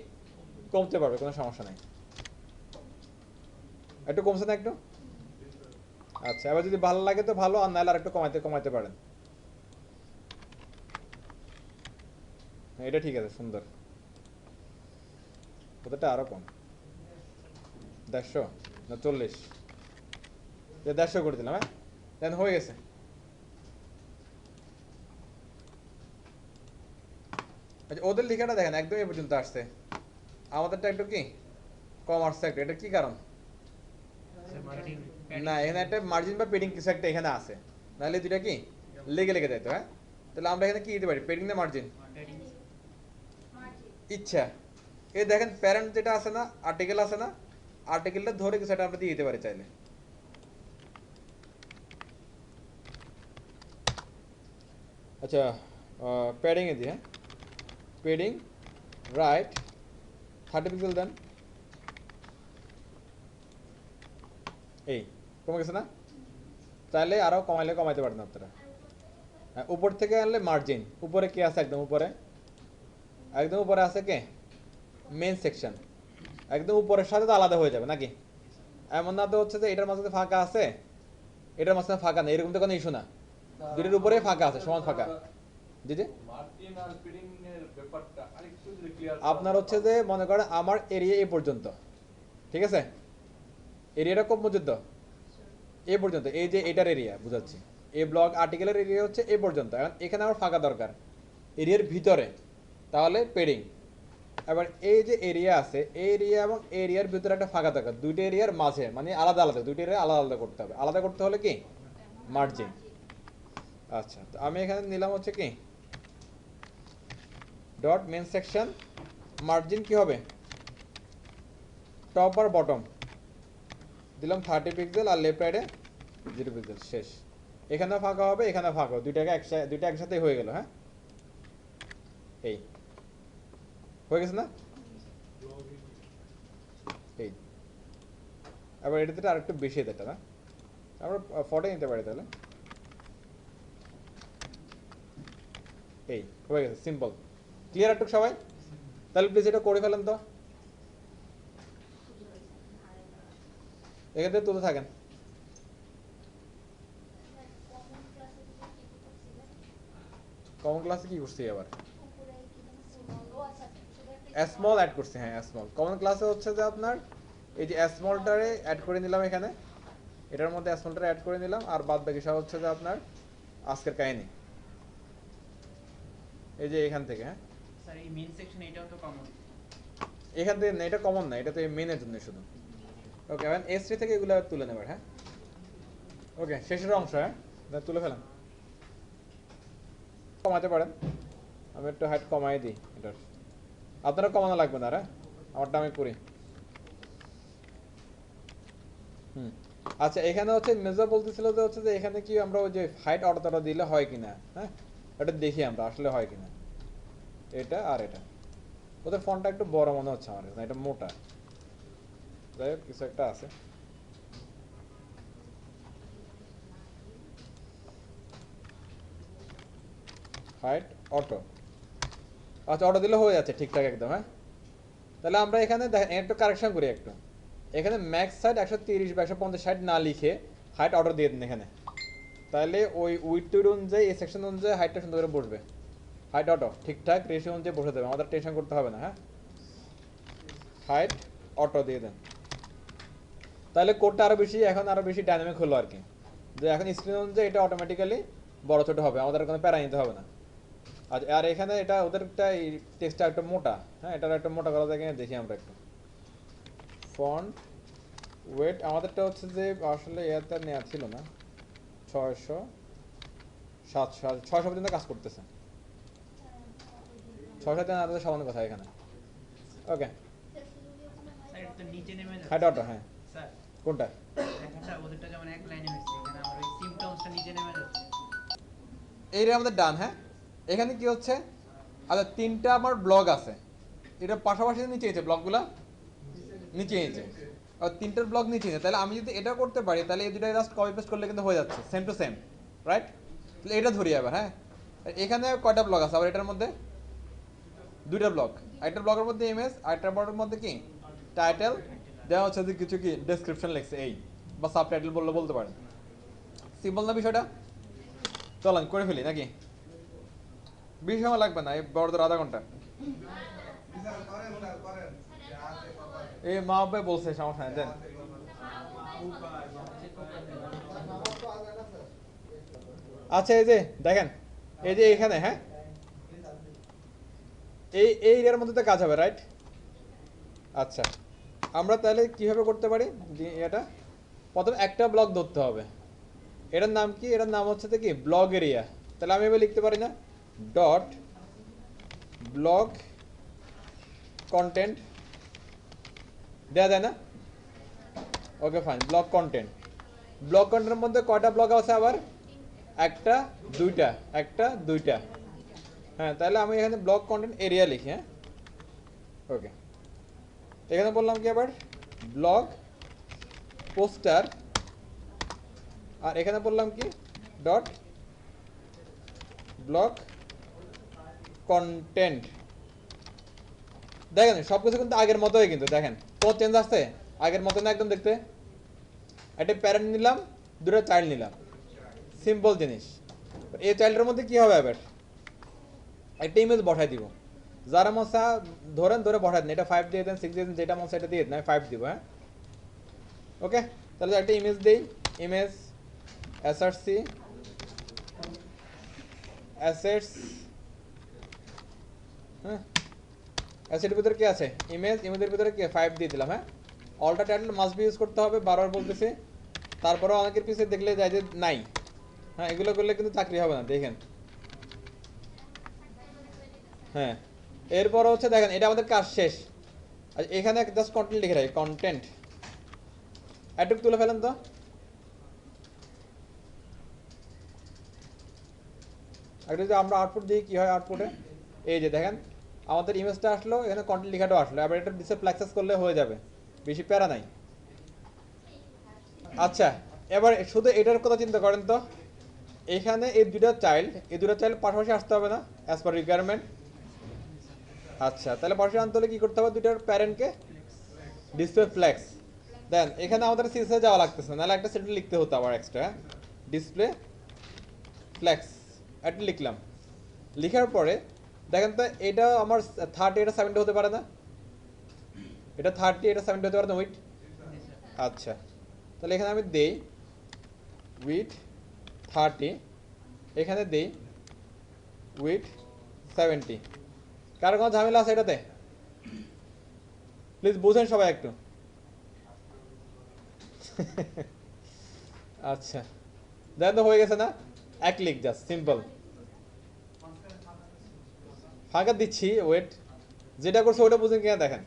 কমতে পারবে, কোনো সমস্যা নাই। একটু কমছে না একটু? আচ্ছা এবার যদি ভালো লাগে তো ভালো, আর নাহলে আর একটু কমাইতে পারেন। এটা ঠিক আছে, সুন্দর। ওদেরটা আরো কম, 150 না 40, 150 করে দিলাম। হ্যাঁ দেন হয়ে গেছে। আচ্ছা ওদের লেখাটা দেখেন একদম এই পর্যন্ত আসছে, আমাদেরটা একটু কি কম আসছে একটু, এটা কি কারণ? না এখানে একটা মার্জিন বা পেডিং কিছু একটা এখানে আছে, নাহলে দুইটা কি লেগে যাইতো। হ্যাঁ তাহলে আমরা এখানে কি দিতে পারি, পেডিং না মার্জিন? ইচ্ছা এই দেখেন প্যারেন্ট যেটা আছে না, আর্টিকেল আছে না, আর্টিকেলটা ধরে কিছু একটা আমরা দিয়ে দিতে পারি চাইলে। আচ্ছা প্যাডিংয়ে দিই, হ্যাঁ প্যাডিং রাইট 30 পিক্সেল দেন। এই কমে গেছে না? চাইলে আরও কমাইলে কমাইতে পারেন আপনারা। হ্যাঁ, উপর থেকে আনলে মার্জিন উপরে কি আছে? একদম উপরে, একদম উপরে আছে কে? Main section. একদম উপরের সাথে তো আলাদা হয়ে যাবে নাকি? এমন না তো হচ্ছে যে এটার মাঝে ফাঁকা আছে, এটার মাঝে ফাঁকা নেই, এরকম তো কোনো ইস্যু না। দুটোর উপরে ফাঁকা আছে, সমান ফাঁকা। জি জি, মার্জিন আর ফিডিং এর ব্যাপারটা আরেকটু যদি ক্লিয়ার আপনার হচ্ছে যে মনে করেন আমার এরিয়া এই পর্যন্ত, ঠিক আছে? এরিয়াটা কম পর্যন্ত, এই পর্যন্ত, এই যে এটার এরিয়া বুঝাচ্ছি, এই ব্লগ আর্টিকেলের এরিয়া হচ্ছে এই পর্যন্ত। এখন এখানে আমার ফাঁকা দরকার এরিয়ার ভিতরে, তাহলে পেডিং। এবার এই যে এরিয়া আছে, এই এরিয়া এবং এরিয়ার ভিতরে একটা ফাঁকা দরকার, দুইটা এরিয়ার মাঝে, মানে আলাদা আলাদা, দুইটা এরিয়া আলাদা আলাদা করতে হবে। আলাদা করতে হলে কি? মার্জিন। আচ্ছা, তো আমি এখানে নিলাম হচ্ছে কি ডট মেন সেকশন, মার্জিন কি হবে? টপ আর বটম দিলাম 30 পিক্সেল, আর লেফট রাইটে 0 পিক্সেল। শেষ। এখানেও ফাঁকা হবে, এখানেও ফাঁকা হবে, দুইটা একসাথে হয়ে গেল। হ্যাঁ, এই হয়ে গেছে না? এই এবার এটাতে আর একটু বেশি দেটা না, আমরা ফটো নিতে পারি তাহলে। এই হয়ে গেছে, সিম্পল। ক্লিয়ার একটু সবাই? তাহলে প্লিজ এটা করে ফেলেন তো, এখান থেকে তুলে থাকেন। কমন ক্লাসে কি করছি আবার? স্মল অ্যাড করছি, হ্যাঁ স্মল। কমন ক্লাসে হচ্ছে যে আপনার এই যে স্মলটারে অ্যাড করে নিলাম এখানে, এটার মধ্যে স্মলটারে অ্যাড করে নিলাম, আর বাদ বাকি সব হচ্ছে যে আপনার আজকের কাহিনী, এই যে এখান থেকে। হ্যাঁ স্যার এই মেইন সেকশন এটাও তো কমন। এখান থেকে না, এটা কমন না, এটা তো এই মেনের জন্য শুধু। ওকে, এখন S3 থেকে এগুলো তুলে নেবেন। হ্যাঁ ওকে, শেষের অংশ। হ্যাঁ তুলে ফেলেন, কমাতে পারেন। আমি একটু হাইট কমাই দিই এটার, আপনারা কমানো লাগবে না। হ্যাঁ আমারটা আমি করি। আচ্ছা, এখানে হচ্ছে মেজা বলতেছিল যে হচ্ছে যে এখানে কি আমরা ওই যে হাইট অটোটা দিলে হয় কিনা, হ্যাঁ এটা দেখি আমরা আসলে হয় কিনা। এটা আর এটা, ওদের ফন্টটা একটু বড় মনে হচ্ছে আমার কাছে, এটা মোটা। যাই হোক, কিছু একটা আছে। হাইট অটো, আচ্ছা অটো দিলে হয়ে যাচ্ছে ঠিকঠাক একদম। হ্যাঁ তাহলে আমরা এখানে একটু কারেকশন করি একটু। এখানে ম্যাক্স হাইট 130 বা 150 হাইট না লিখে হাইট অর্ডার দিয়ে দিন এখানে, তাহলে ওই উইথ অনুযায়ী এই সেকশন অনুযায়ী হাইটটা সুন্দর করে বসবে। হাইট অটো ঠিকঠাক রেশিও অনুযায়ী বসে দেবে, আমাদের টেনশন করতে হবে না। হ্যাঁ হাইট অটো দিয়ে দেন, তাহলে কোডটা আরও বেশি, এখন আরও বেশি ডাইনামিক হলো আর কি, যে এখন স্ক্রিন অনুযায়ী এটা অটোমেটিক্যালি বড় ছোটো হবে, আমাদের কোনো প্যারা নিতে হবে না। আচ্ছা, আর এখানে এটা ওদেরটা এই টেক্সটটা একটা মোটা, হ্যাঁ এটার একটা মোটা করা যায় কিনা দেখি আমরা একটু। ফন্ট ওয়েট আমাদেরটা হচ্ছে যে আসলে এয়ারটা নেওয়া ছিল না, 600 700 600 পর্যন্ত কাজ করতেছে। 600 না আমাদের সমান কথা এখানে। ওকে, স্যার এটা তো নিচে নেমে হাইট যাচ্ছে অটো। হ্যাঁ স্যার। কোনটা? লেখাটা ওদেরটা যেমন এক লাইনে হয়েছে, এখানে আমার ওই সিম্পটমসটা নিচে নেমে যাচ্ছে। এইটা আমাদের ডান। হ্যাঁ এখানে কি হচ্ছে? আচ্ছা, তিনটা আমার ব্লগ আছে, এটা পাশাপাশি নিচে নিচে ব্লগগুলো নিচে নিচে, আর তিনটার ব্লগ নিচে নিচে, তাহলে আমি যদি এটা করতে পারি তাহলে এই দুটো জাস্ট কপি পেস্ট করলে কিন্তু হয়ে যাচ্ছে সেম টু সেম, রাইট? তাহলে এটা ধরি আবার। হ্যাঁ এখানে কয়টা ব্লগ আছে আবার এটার মধ্যে? দুইটা ব্লগ, একটা ব্লগের মধ্যে ইমেজ, আরেকটা ব্লগের মধ্যে কি টাইটেল দেওয়া হচ্ছে, যে কিছু কি ডেসক্রিপশন লিখছে এই, বা সাব টাইটেল বললে বলতে পারেন। সিম্পল না বিষয়টা? চলেন করে ফেলি নাকি? বেশি সময় লাগবে না, এই বড়দের আধা ঘন্টা। এই মা বাবা বলছে সমস্যা নেই, দেন। আচ্ছা, এই যে দেখেন, এই যে এখানে, হ্যাঁ এই এরিয়ার মধ্যে তো কাজ হবে, রাইট? আচ্ছা, আমরা তাহলে কিভাবে করতে পারি যে এটা প্রথম একটা ব্লক ধরতে হবে, এটার নাম কি? এটার নাম হচ্ছে কি ব্লগ এরিয়া। তাহলে আমি এবার লিখতে পারি না ডট ব্লগ কন্টেন্ট, দেওয়া যায় না? Okay fine, blog content. Blog কন্টেন্টের মধ্যে কয়টা ব্লগ আছে আবার? একটা দুইটা একটা দুইটা। হ্যাঁ, তাহলে আমি এখানে ব্লক কন্টেন্ট এরিয়া লিখি। হ্যাঁ, ওকে। এখানে বললাম কি আবার ব্লগ পোস্টার, আর এখানে বললাম কি ডট ব্লক কন্টেন্ট। দেখেন সব কিছু কিন্তু আগের মতোই, কিন্তু দেখেন কোনো চেঞ্জ আসছে? আগের মতো না একদম দেখতে। একটা প্যারেন্ট নিলাম, দুটো চাইল্ড নিলাম, সিম্পল জিনিস। এই চাইল্ডের মধ্যে কি হবে এবার? একটা ইমেজ বসাই দিব, যারা মশা ধরেন ধরে বসাই দেন, এটা 5 দিয়ে দেন, 6 দিয়ে দেন, যেটা মশা এটা দিয়ে দেন, আমি 5 দিব। হ্যাঁ, ওকে। তাহলে একটা ইমেজ দেই, ইমেজ এসআরসি অ্যাসেটস। হ্যাঁ, অ্যাসেটের ভিতরে কি আছে? ইমেজ, ইমেজের ভিতরে কি 5 দিয়ে দিলাম। হ্যাঁ, অলটা টাইটেল মাস্ট বি ইউজ করতে হবে, বারবার বলতেছি। তারপরেও অনেকের পিছিয়ে দেখলে যায় যে নাই। হ্যাঁ, এগুলো করলে কিন্তু চাকরি হবে না, দেখেন। হ্যাঁ, এরপর হচ্ছে দেখেন এটা আমাদের কাজ শেষ। আর এখানে জাস্ট কন্টেন্ট লিখে রাখি, কন্টেন্ট। এটুকু তুলে ফেলেন তো। আর যদি আমরা আউটপুট দিই কি হয় আউটপুটে? এই যে দেখেন আমাদের ইমেজটা আসলো, এখানে কন্টেন্ট লেখাটাও আসলো। এবার এটা ডিসপ্লে অ্যাক্সেস করলে হয়ে যাবে, বেশি প্যারা নাই। আচ্ছা, এবার শুধু এটার কথা চিন্তা করেন তো, এখানে এই দুটো চাইল্ড পাশাপাশি আসতে হবে না অ্যাজ পার রিকোয়ারমেন্ট? আচ্ছা, তাহলে পাশাপাশি আনতে হলে কি করতে হবে? দুইটার প্যারেন্টকে ডিসপ্লে ফ্লেক্স দেন। এখানে আমাদের সিএসএ যাওয়া লাগতেছে না, নাহলে একটা সেট লিখতে হতো আবার এক্সট্রা। ডিসপ্লে ফ্লেক্স একটা লিখলাম। লিখার পরে দেখেন তো এটা আমার 30 এটা 70 হতে পারে না? এটা 30 এটা 70 হতে পারে না? উইথ। আচ্ছা, তাহলে এখানে আমি দেই উইথ 30, এখানে দেই উইথ 70। কার কোনো ঝামেলা আছে এটাতে? প্লিজ বুঝেন সবাই একটু। আচ্ছা, দেখেন তো হয়ে গেছে না? এক ক্লিক, জাস্ট সিম্পল। ফাঁকা দিচ্ছি, ওয়েট। যেটা করছে ওটা বুঝেন কিনা দেখেন।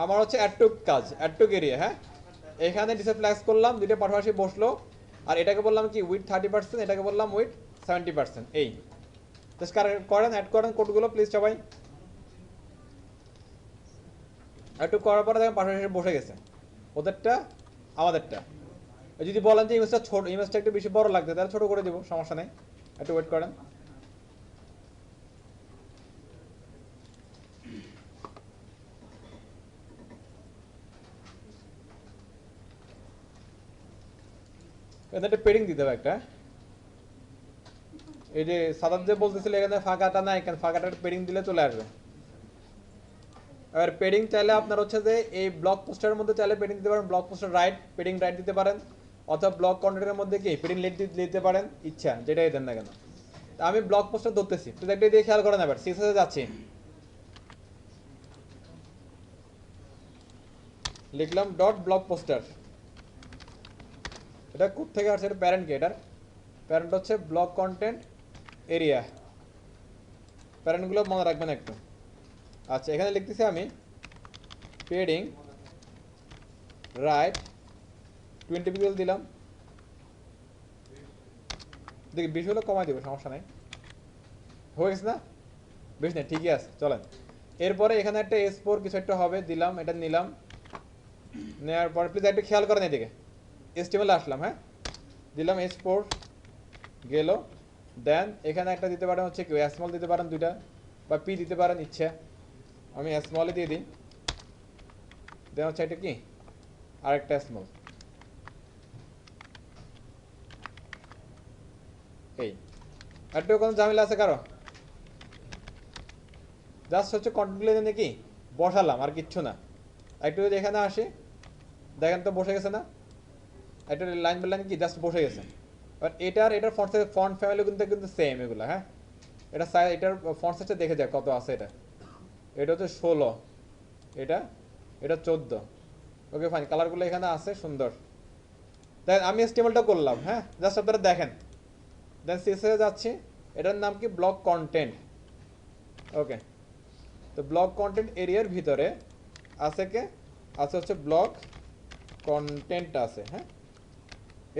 আমার হচ্ছে অ্যাডটুক কাজ, অ্যাডটুক এরিয়া। হ্যাঁ, এখানে ডিসপ্লে ফ্ল্যাক্স করলাম, দুইটা পাশাপাশি বসলো। আর এটাকে বললাম কি উইথ 30%, এটাকে বললাম উইথ 70%। এই জাস্ট করেন, অ্যাড করেন কোডগুলো প্লিজ সবাই। একটু করার পরে দেখেন পাশাপাশি বসে গেছে, ওদেরটা আমাদেরটা। যদি বলেন যে ইমেজটা ছোট, ইমেজটা একটু বেশি বড় লাগছে, তাহলে ছোট করে দিব, সমস্যা নেই। একটু ওয়েট করেন। এখানে একটা পেডিং দিতে হবে একটা। এই যে সাদাত যে বলতেছিল এখানে ফাঁকাটা নাই, এখানে ফাঁকাটা পেডিং দিলে চলে আসবে। এবার পেডিং চাইলে আপনার হচ্ছে যে এই ব্লগ পোস্টারের মধ্যে চাইলে পেডিং দিতে পারেন, blog poster right, padding right দিতে পারেন, অথবা ব্লগ কন্টেন্টের মধ্যে কি পেডিং লেট দিতে পারেন, ইচ্ছা যেটাই দেন না কেন। তা আমি ব্লগ পোস্টার ধরতেছি, তো একটা দিয়ে খেয়াল করেন। এবার সিএসএস যাচ্ছি, লিখলাম ডট ব্লগ পোস্টার। এটা কোথা থেকে আসছে? এটা প্যারেন্ট কে? এটার প্যারেন্ট হচ্ছে ব্লগ কন্টেন্ট এরিয়া। প্যারেন্টগুলো মনে রাখবেন একটু। আচ্ছা, এখানে লিখতেছি আমি পেডিং রাইট 20 পিক্সেল দিলাম। দেখি 20 হলে কমাই দেবো, সমস্যা নাই। হয়ে গেছে না? বেশ না, ঠিকই আছে, চলেন। এরপরে এখানে একটা S4 কিছু একটা হবে, দিলাম, এটা নিলাম। নেওয়ার পরে প্লিজ একটু খেয়াল করেন এদিকে। HTML আসলাম। হ্যাঁ, দিলাম S4 গেল। দেন এখানে একটা দিতে পারেন হচ্ছে কি স্মল দিতে পারেন, দুইটা বা পি দিতে পারেন, ইচ্ছা। আমি স্মলই দিয়ে দিই। দেন হচ্ছে এটা কি আরেকটা স্মল। এই একটু কোনো ঝামেলা আছে কারো? জাস্ট হচ্ছে কন্টেন্টগুলো এনে কি বসালাম, আর কিচ্ছু না। একটু যদি এখানে আসি, দেখেন তো বসে গেছে না? একটা লাইন বাই লাইন কি জাস্ট বসে গেছে। আর এটার ফন্ট ফ্যামিলি কিন্তু সেম এগুলো। হ্যাঁ, এটা এটার ফন্ট সাইজটা দেখে যায় কত আছে। এটা হচ্ছে 16, এটা 14। ওকে ফাইন, কালারগুলো এখানে আছে সুন্দর। দেখেন আমি স্টেবলটা করলাম। হ্যাঁ, জাস্ট আপনারা দেখেন। দেন সিএসএস যাচ্ছি, এটার নাম কি ব্লগ কন্টেন্ট। ওকে, তো ব্লগ কন্টেন্ট এরিয়ার ভিতরে আছে কে? আছে হচ্ছে ব্লগ কন্টেন্ট আছে। হ্যাঁ,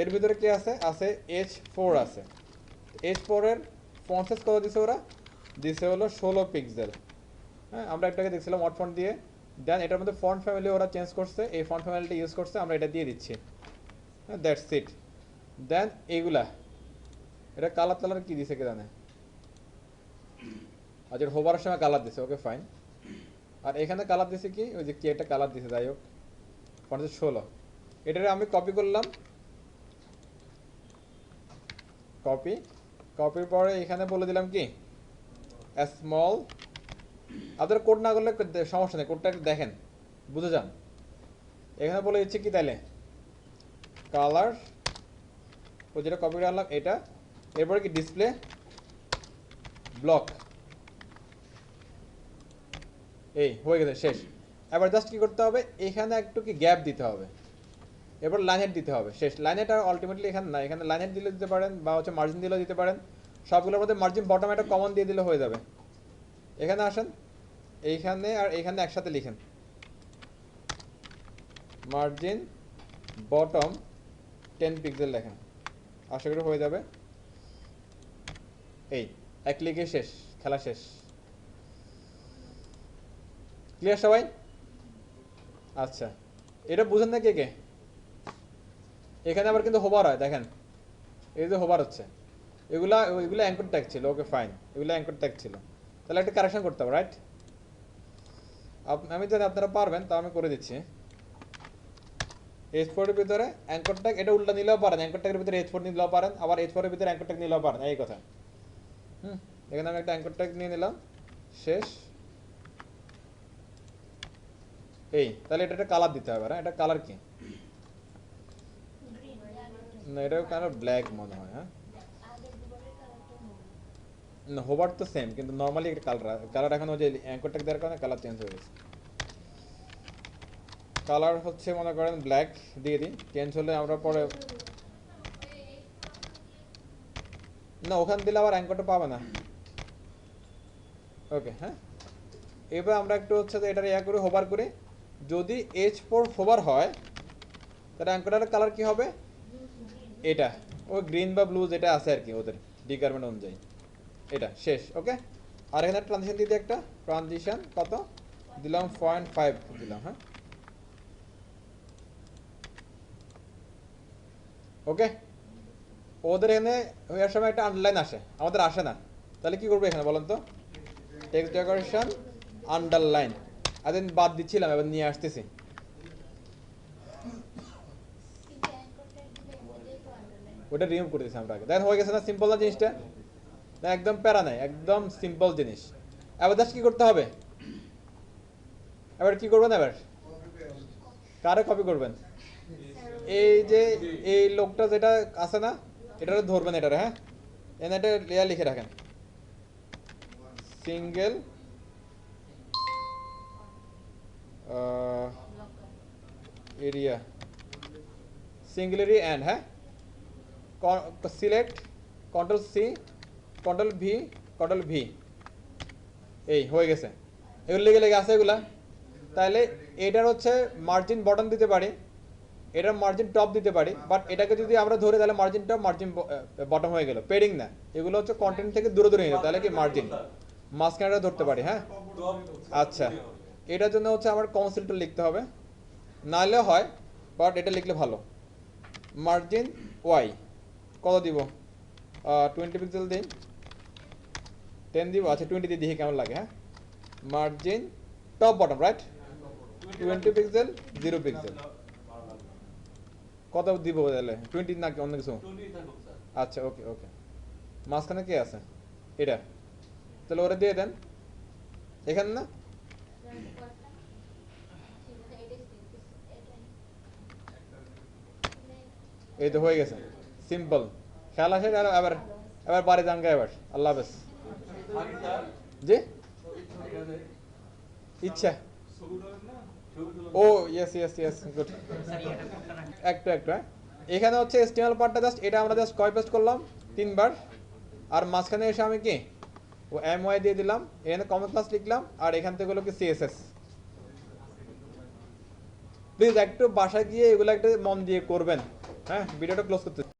এর ভিতরে কি আছে আছে H4 আছে। H4 এর ফন্ট সাইজ কত দিছে ওরা দিছে হলো 16 পিক্সেল। হ্যাঁ আমরা একটাকে দেখছিলাম ওয়াট ফন্ট দিয়ে, দেন এটার মধ্যে ফন্ট ফ্যামিলি ওরা চেঞ্জ করছে, এই ফন্ট ফ্যামিলিটা ইউজ করছে, আমরা এটা দিয়ে দিচ্ছি। হ্যাঁ দ্যাটস ইট। দেন এইগুলা এটা কালার কি দিছে কে জানে, আচ্ছা হোভারের সময় কালার দিছে, ওকে ফাইন। আর এখানে কালার দিছে কি ওই যে কি একটা কালার দিছে, যাই হোক ফন্ট সাইজ 16। এটারে আমি কপি করলাম, কপির পরে এখানে বলে দিলাম কি স্মল। আপনারা কোড না করলে সমস্যা নেই, কোডটা একটু দেখেন বুঝে যান। এখানে বলে দিচ্ছি কি তাইলে কালার, ও যেটা কপি করে আনলাম এটা, এরপরে কি ডিসপ্লে ব্লক, এই হয়ে গেছে শেষ। এবার জাস্ট কি করতে হবে এখানে একটু কি গ্যাপ দিতে হবে, এরপর লাইনহেড দিতে হবে, শেষ। লাইনহেড আর আলটিমেটলি এখানে না, এখানে লাইনহেড দিলে দিতে পারেন বা হচ্ছে মার্জিন দিলেও দিতে পারেন, সবগুলোর মধ্যে মার্জিন বটম একটা কমন দিয়ে দিলে হয়ে যাবে। এখানে আসেন, এইখানে আর এইখানে একসাথে লিখেন মার্জিন বটম 10 পিক্সেল লেখেন, আশা করি হয়ে যাবে। এই এক ক্লিকে শেষ, খেলা শেষ। ক্লিয়ার সবাই? আচ্ছা এটা বুঝেন না কে কে? এখানে আবার কিন্তু হোভার হয়, দেখেন এই যে হোভার হচ্ছে, এগুলা অ্যাঙ্কর ট্যাগ ছিল, ওকে ফাইন, এগুলো অ্যাঙ্কর ট্যাগ ছিল, তাহলে একটা কারেকশন করতে হবে, রাইট? আমি জানি আপনারা পারবেন, তা আমি করে দিচ্ছি। H4 এর ভিতরে অ্যাঙ্কর ট্যাগ এটা উল্টা নিলেও পারেন, অ্যাঙ্কর ট্যাগের ভিতরে H4 নিলেও পারেন, আবার H4 এর ভিতরে অ্যাঙ্কর ট্যাগ নিলেও পারেন, এই কথা। এখানে আমি একটা অ্যাঙ্কর ট্যাগ নিয়ে নিলাম, শেষ। এই তাহলে এটা একটা কালার দিতে হবে, হ্যাঁ এটা কালার কি না, এটাও কালার ব্ল্যাক মনে হয়। হ্যাঁ না হোভার তো সেম, কিন্তু নর্মালি একটা কালার এখন ওই যে অ্যাঙ্কর ট্যাগ দেওয়ার কারণে কালার চেঞ্জ হয়ে গেছে। কালার হচ্ছে মনে করেন ব্ল্যাক দিয়ে দিই, চেঞ্জ হলে আমরা পরে না ওখানে দিলে আবার অ্যাঙ্করটা পাবে না। ওকে হ্যাঁ, এবার আমরা একটু হচ্ছে যে এটার ইয়া করে হোভার করি, যদি H4 হোভার হয় তাহলে অ্যাঙ্করটার কালার কি হবে এটা, ও গ্রিন বা ব্লু যেটা আছে আর কি ওদের রিকোয়ারমেন্ট অনুযায়ী, এটা শেষ। ওকে, আর এখানে ট্রানজিশন দিতে একটা ট্রানজিশন কত দিলাম 0.5 দিলাম। হ্যাঁ ওকে, ওদের এখানে হওয়ার সময় একটা আন্ডারলাইন আসে, আমাদের আসে না, তাহলে কি করবো এখানে বলেন তো, টেক্সট ডেকোরেশন আন্ডারলাইন, এতদিন বাদ দিচ্ছিলাম এবার নিয়ে আসতেছি। ওটা রিমুভ করে দিয়েছি আমরা আগে, দেখেন হয়ে গেছে না, সিম্পল না জিনিসটা, না একদম প্যারা নাই, একদম সিম্পল জিনিস। এবার জাস্ট কি করতে হবে, এবার কি করবেন, এবার কারে কপি করবেন, এই যে এই লোকটা যেটা আছে না এটা ধরবেন, এটারে হ্যাঁ এনে একটা লেয়ার লিখে রাখেন, single area, single area and, হ্যাঁ select control C control V, এই হয়ে গেছে। এগুলো লেগে আছে এগুলা, তাহলে এটার হচ্ছে মার্জিন বটম দিতে পারি, এটার মার্জিন টপ দিতে পারি, বাট এটাকে যদি আমরা ধরে তাহলে মার্জিন টপ মার্জিন বটম হয়ে গেল, পেডিং না, এগুলো হচ্ছে কন্টেন্ট থেকে দূরে দূরে নিয়ে, তাহলে কি মার্জিন মাঝখানেটা ধরতে পারি। হ্যাঁ আচ্ছা, এটার জন্য হচ্ছে আমার কনসেপ্টটা লিখতে হবে, নাহলে হয় বাট এটা লিখলে ভালো। মার্জিন ওয়াই কত দিব, 20 পিক্সেল দিন, 10 দিব, আচ্ছা 20 দিয়ে দেখি কেমন লাগে। হ্যাঁ margin top bottom right 20 pixel 0 pixel কত দিব তাহলে 20 নাকি অন্য কিছু? আচ্ছা ওকে ওকে, মাঝখানে কে আছে এটা, তাহলে ওরা দিয়ে দেন এখানে না, এই তো হয়ে গেছে সিম্পল। খেয়াল আসে আবার, এবার বাড়ি যান গা, এবার আল্লাহ হাফেজ। জি ইচ্ছা, ও ইয়েস ইয়েস ইয়েস গুড, একটু একটু হ্যাঁ, এখানে হচ্ছে HTML পার্টটা জাস্ট এটা আমরা জাস্ট কপি পেস্ট করলাম 3 বার, আর মাঝখানে এসে আমি কি ও my দিয়ে দিলাম, এখানে কমেন্ট ক্লাস লিখলাম, আর এখান থেকে হলো কি CSS। প্লিজ একটু বাসায় গিয়ে এগুলো একটা মন দিয়ে করবেন, হ্যাঁ ভিডিওটা ক্লোজ করতে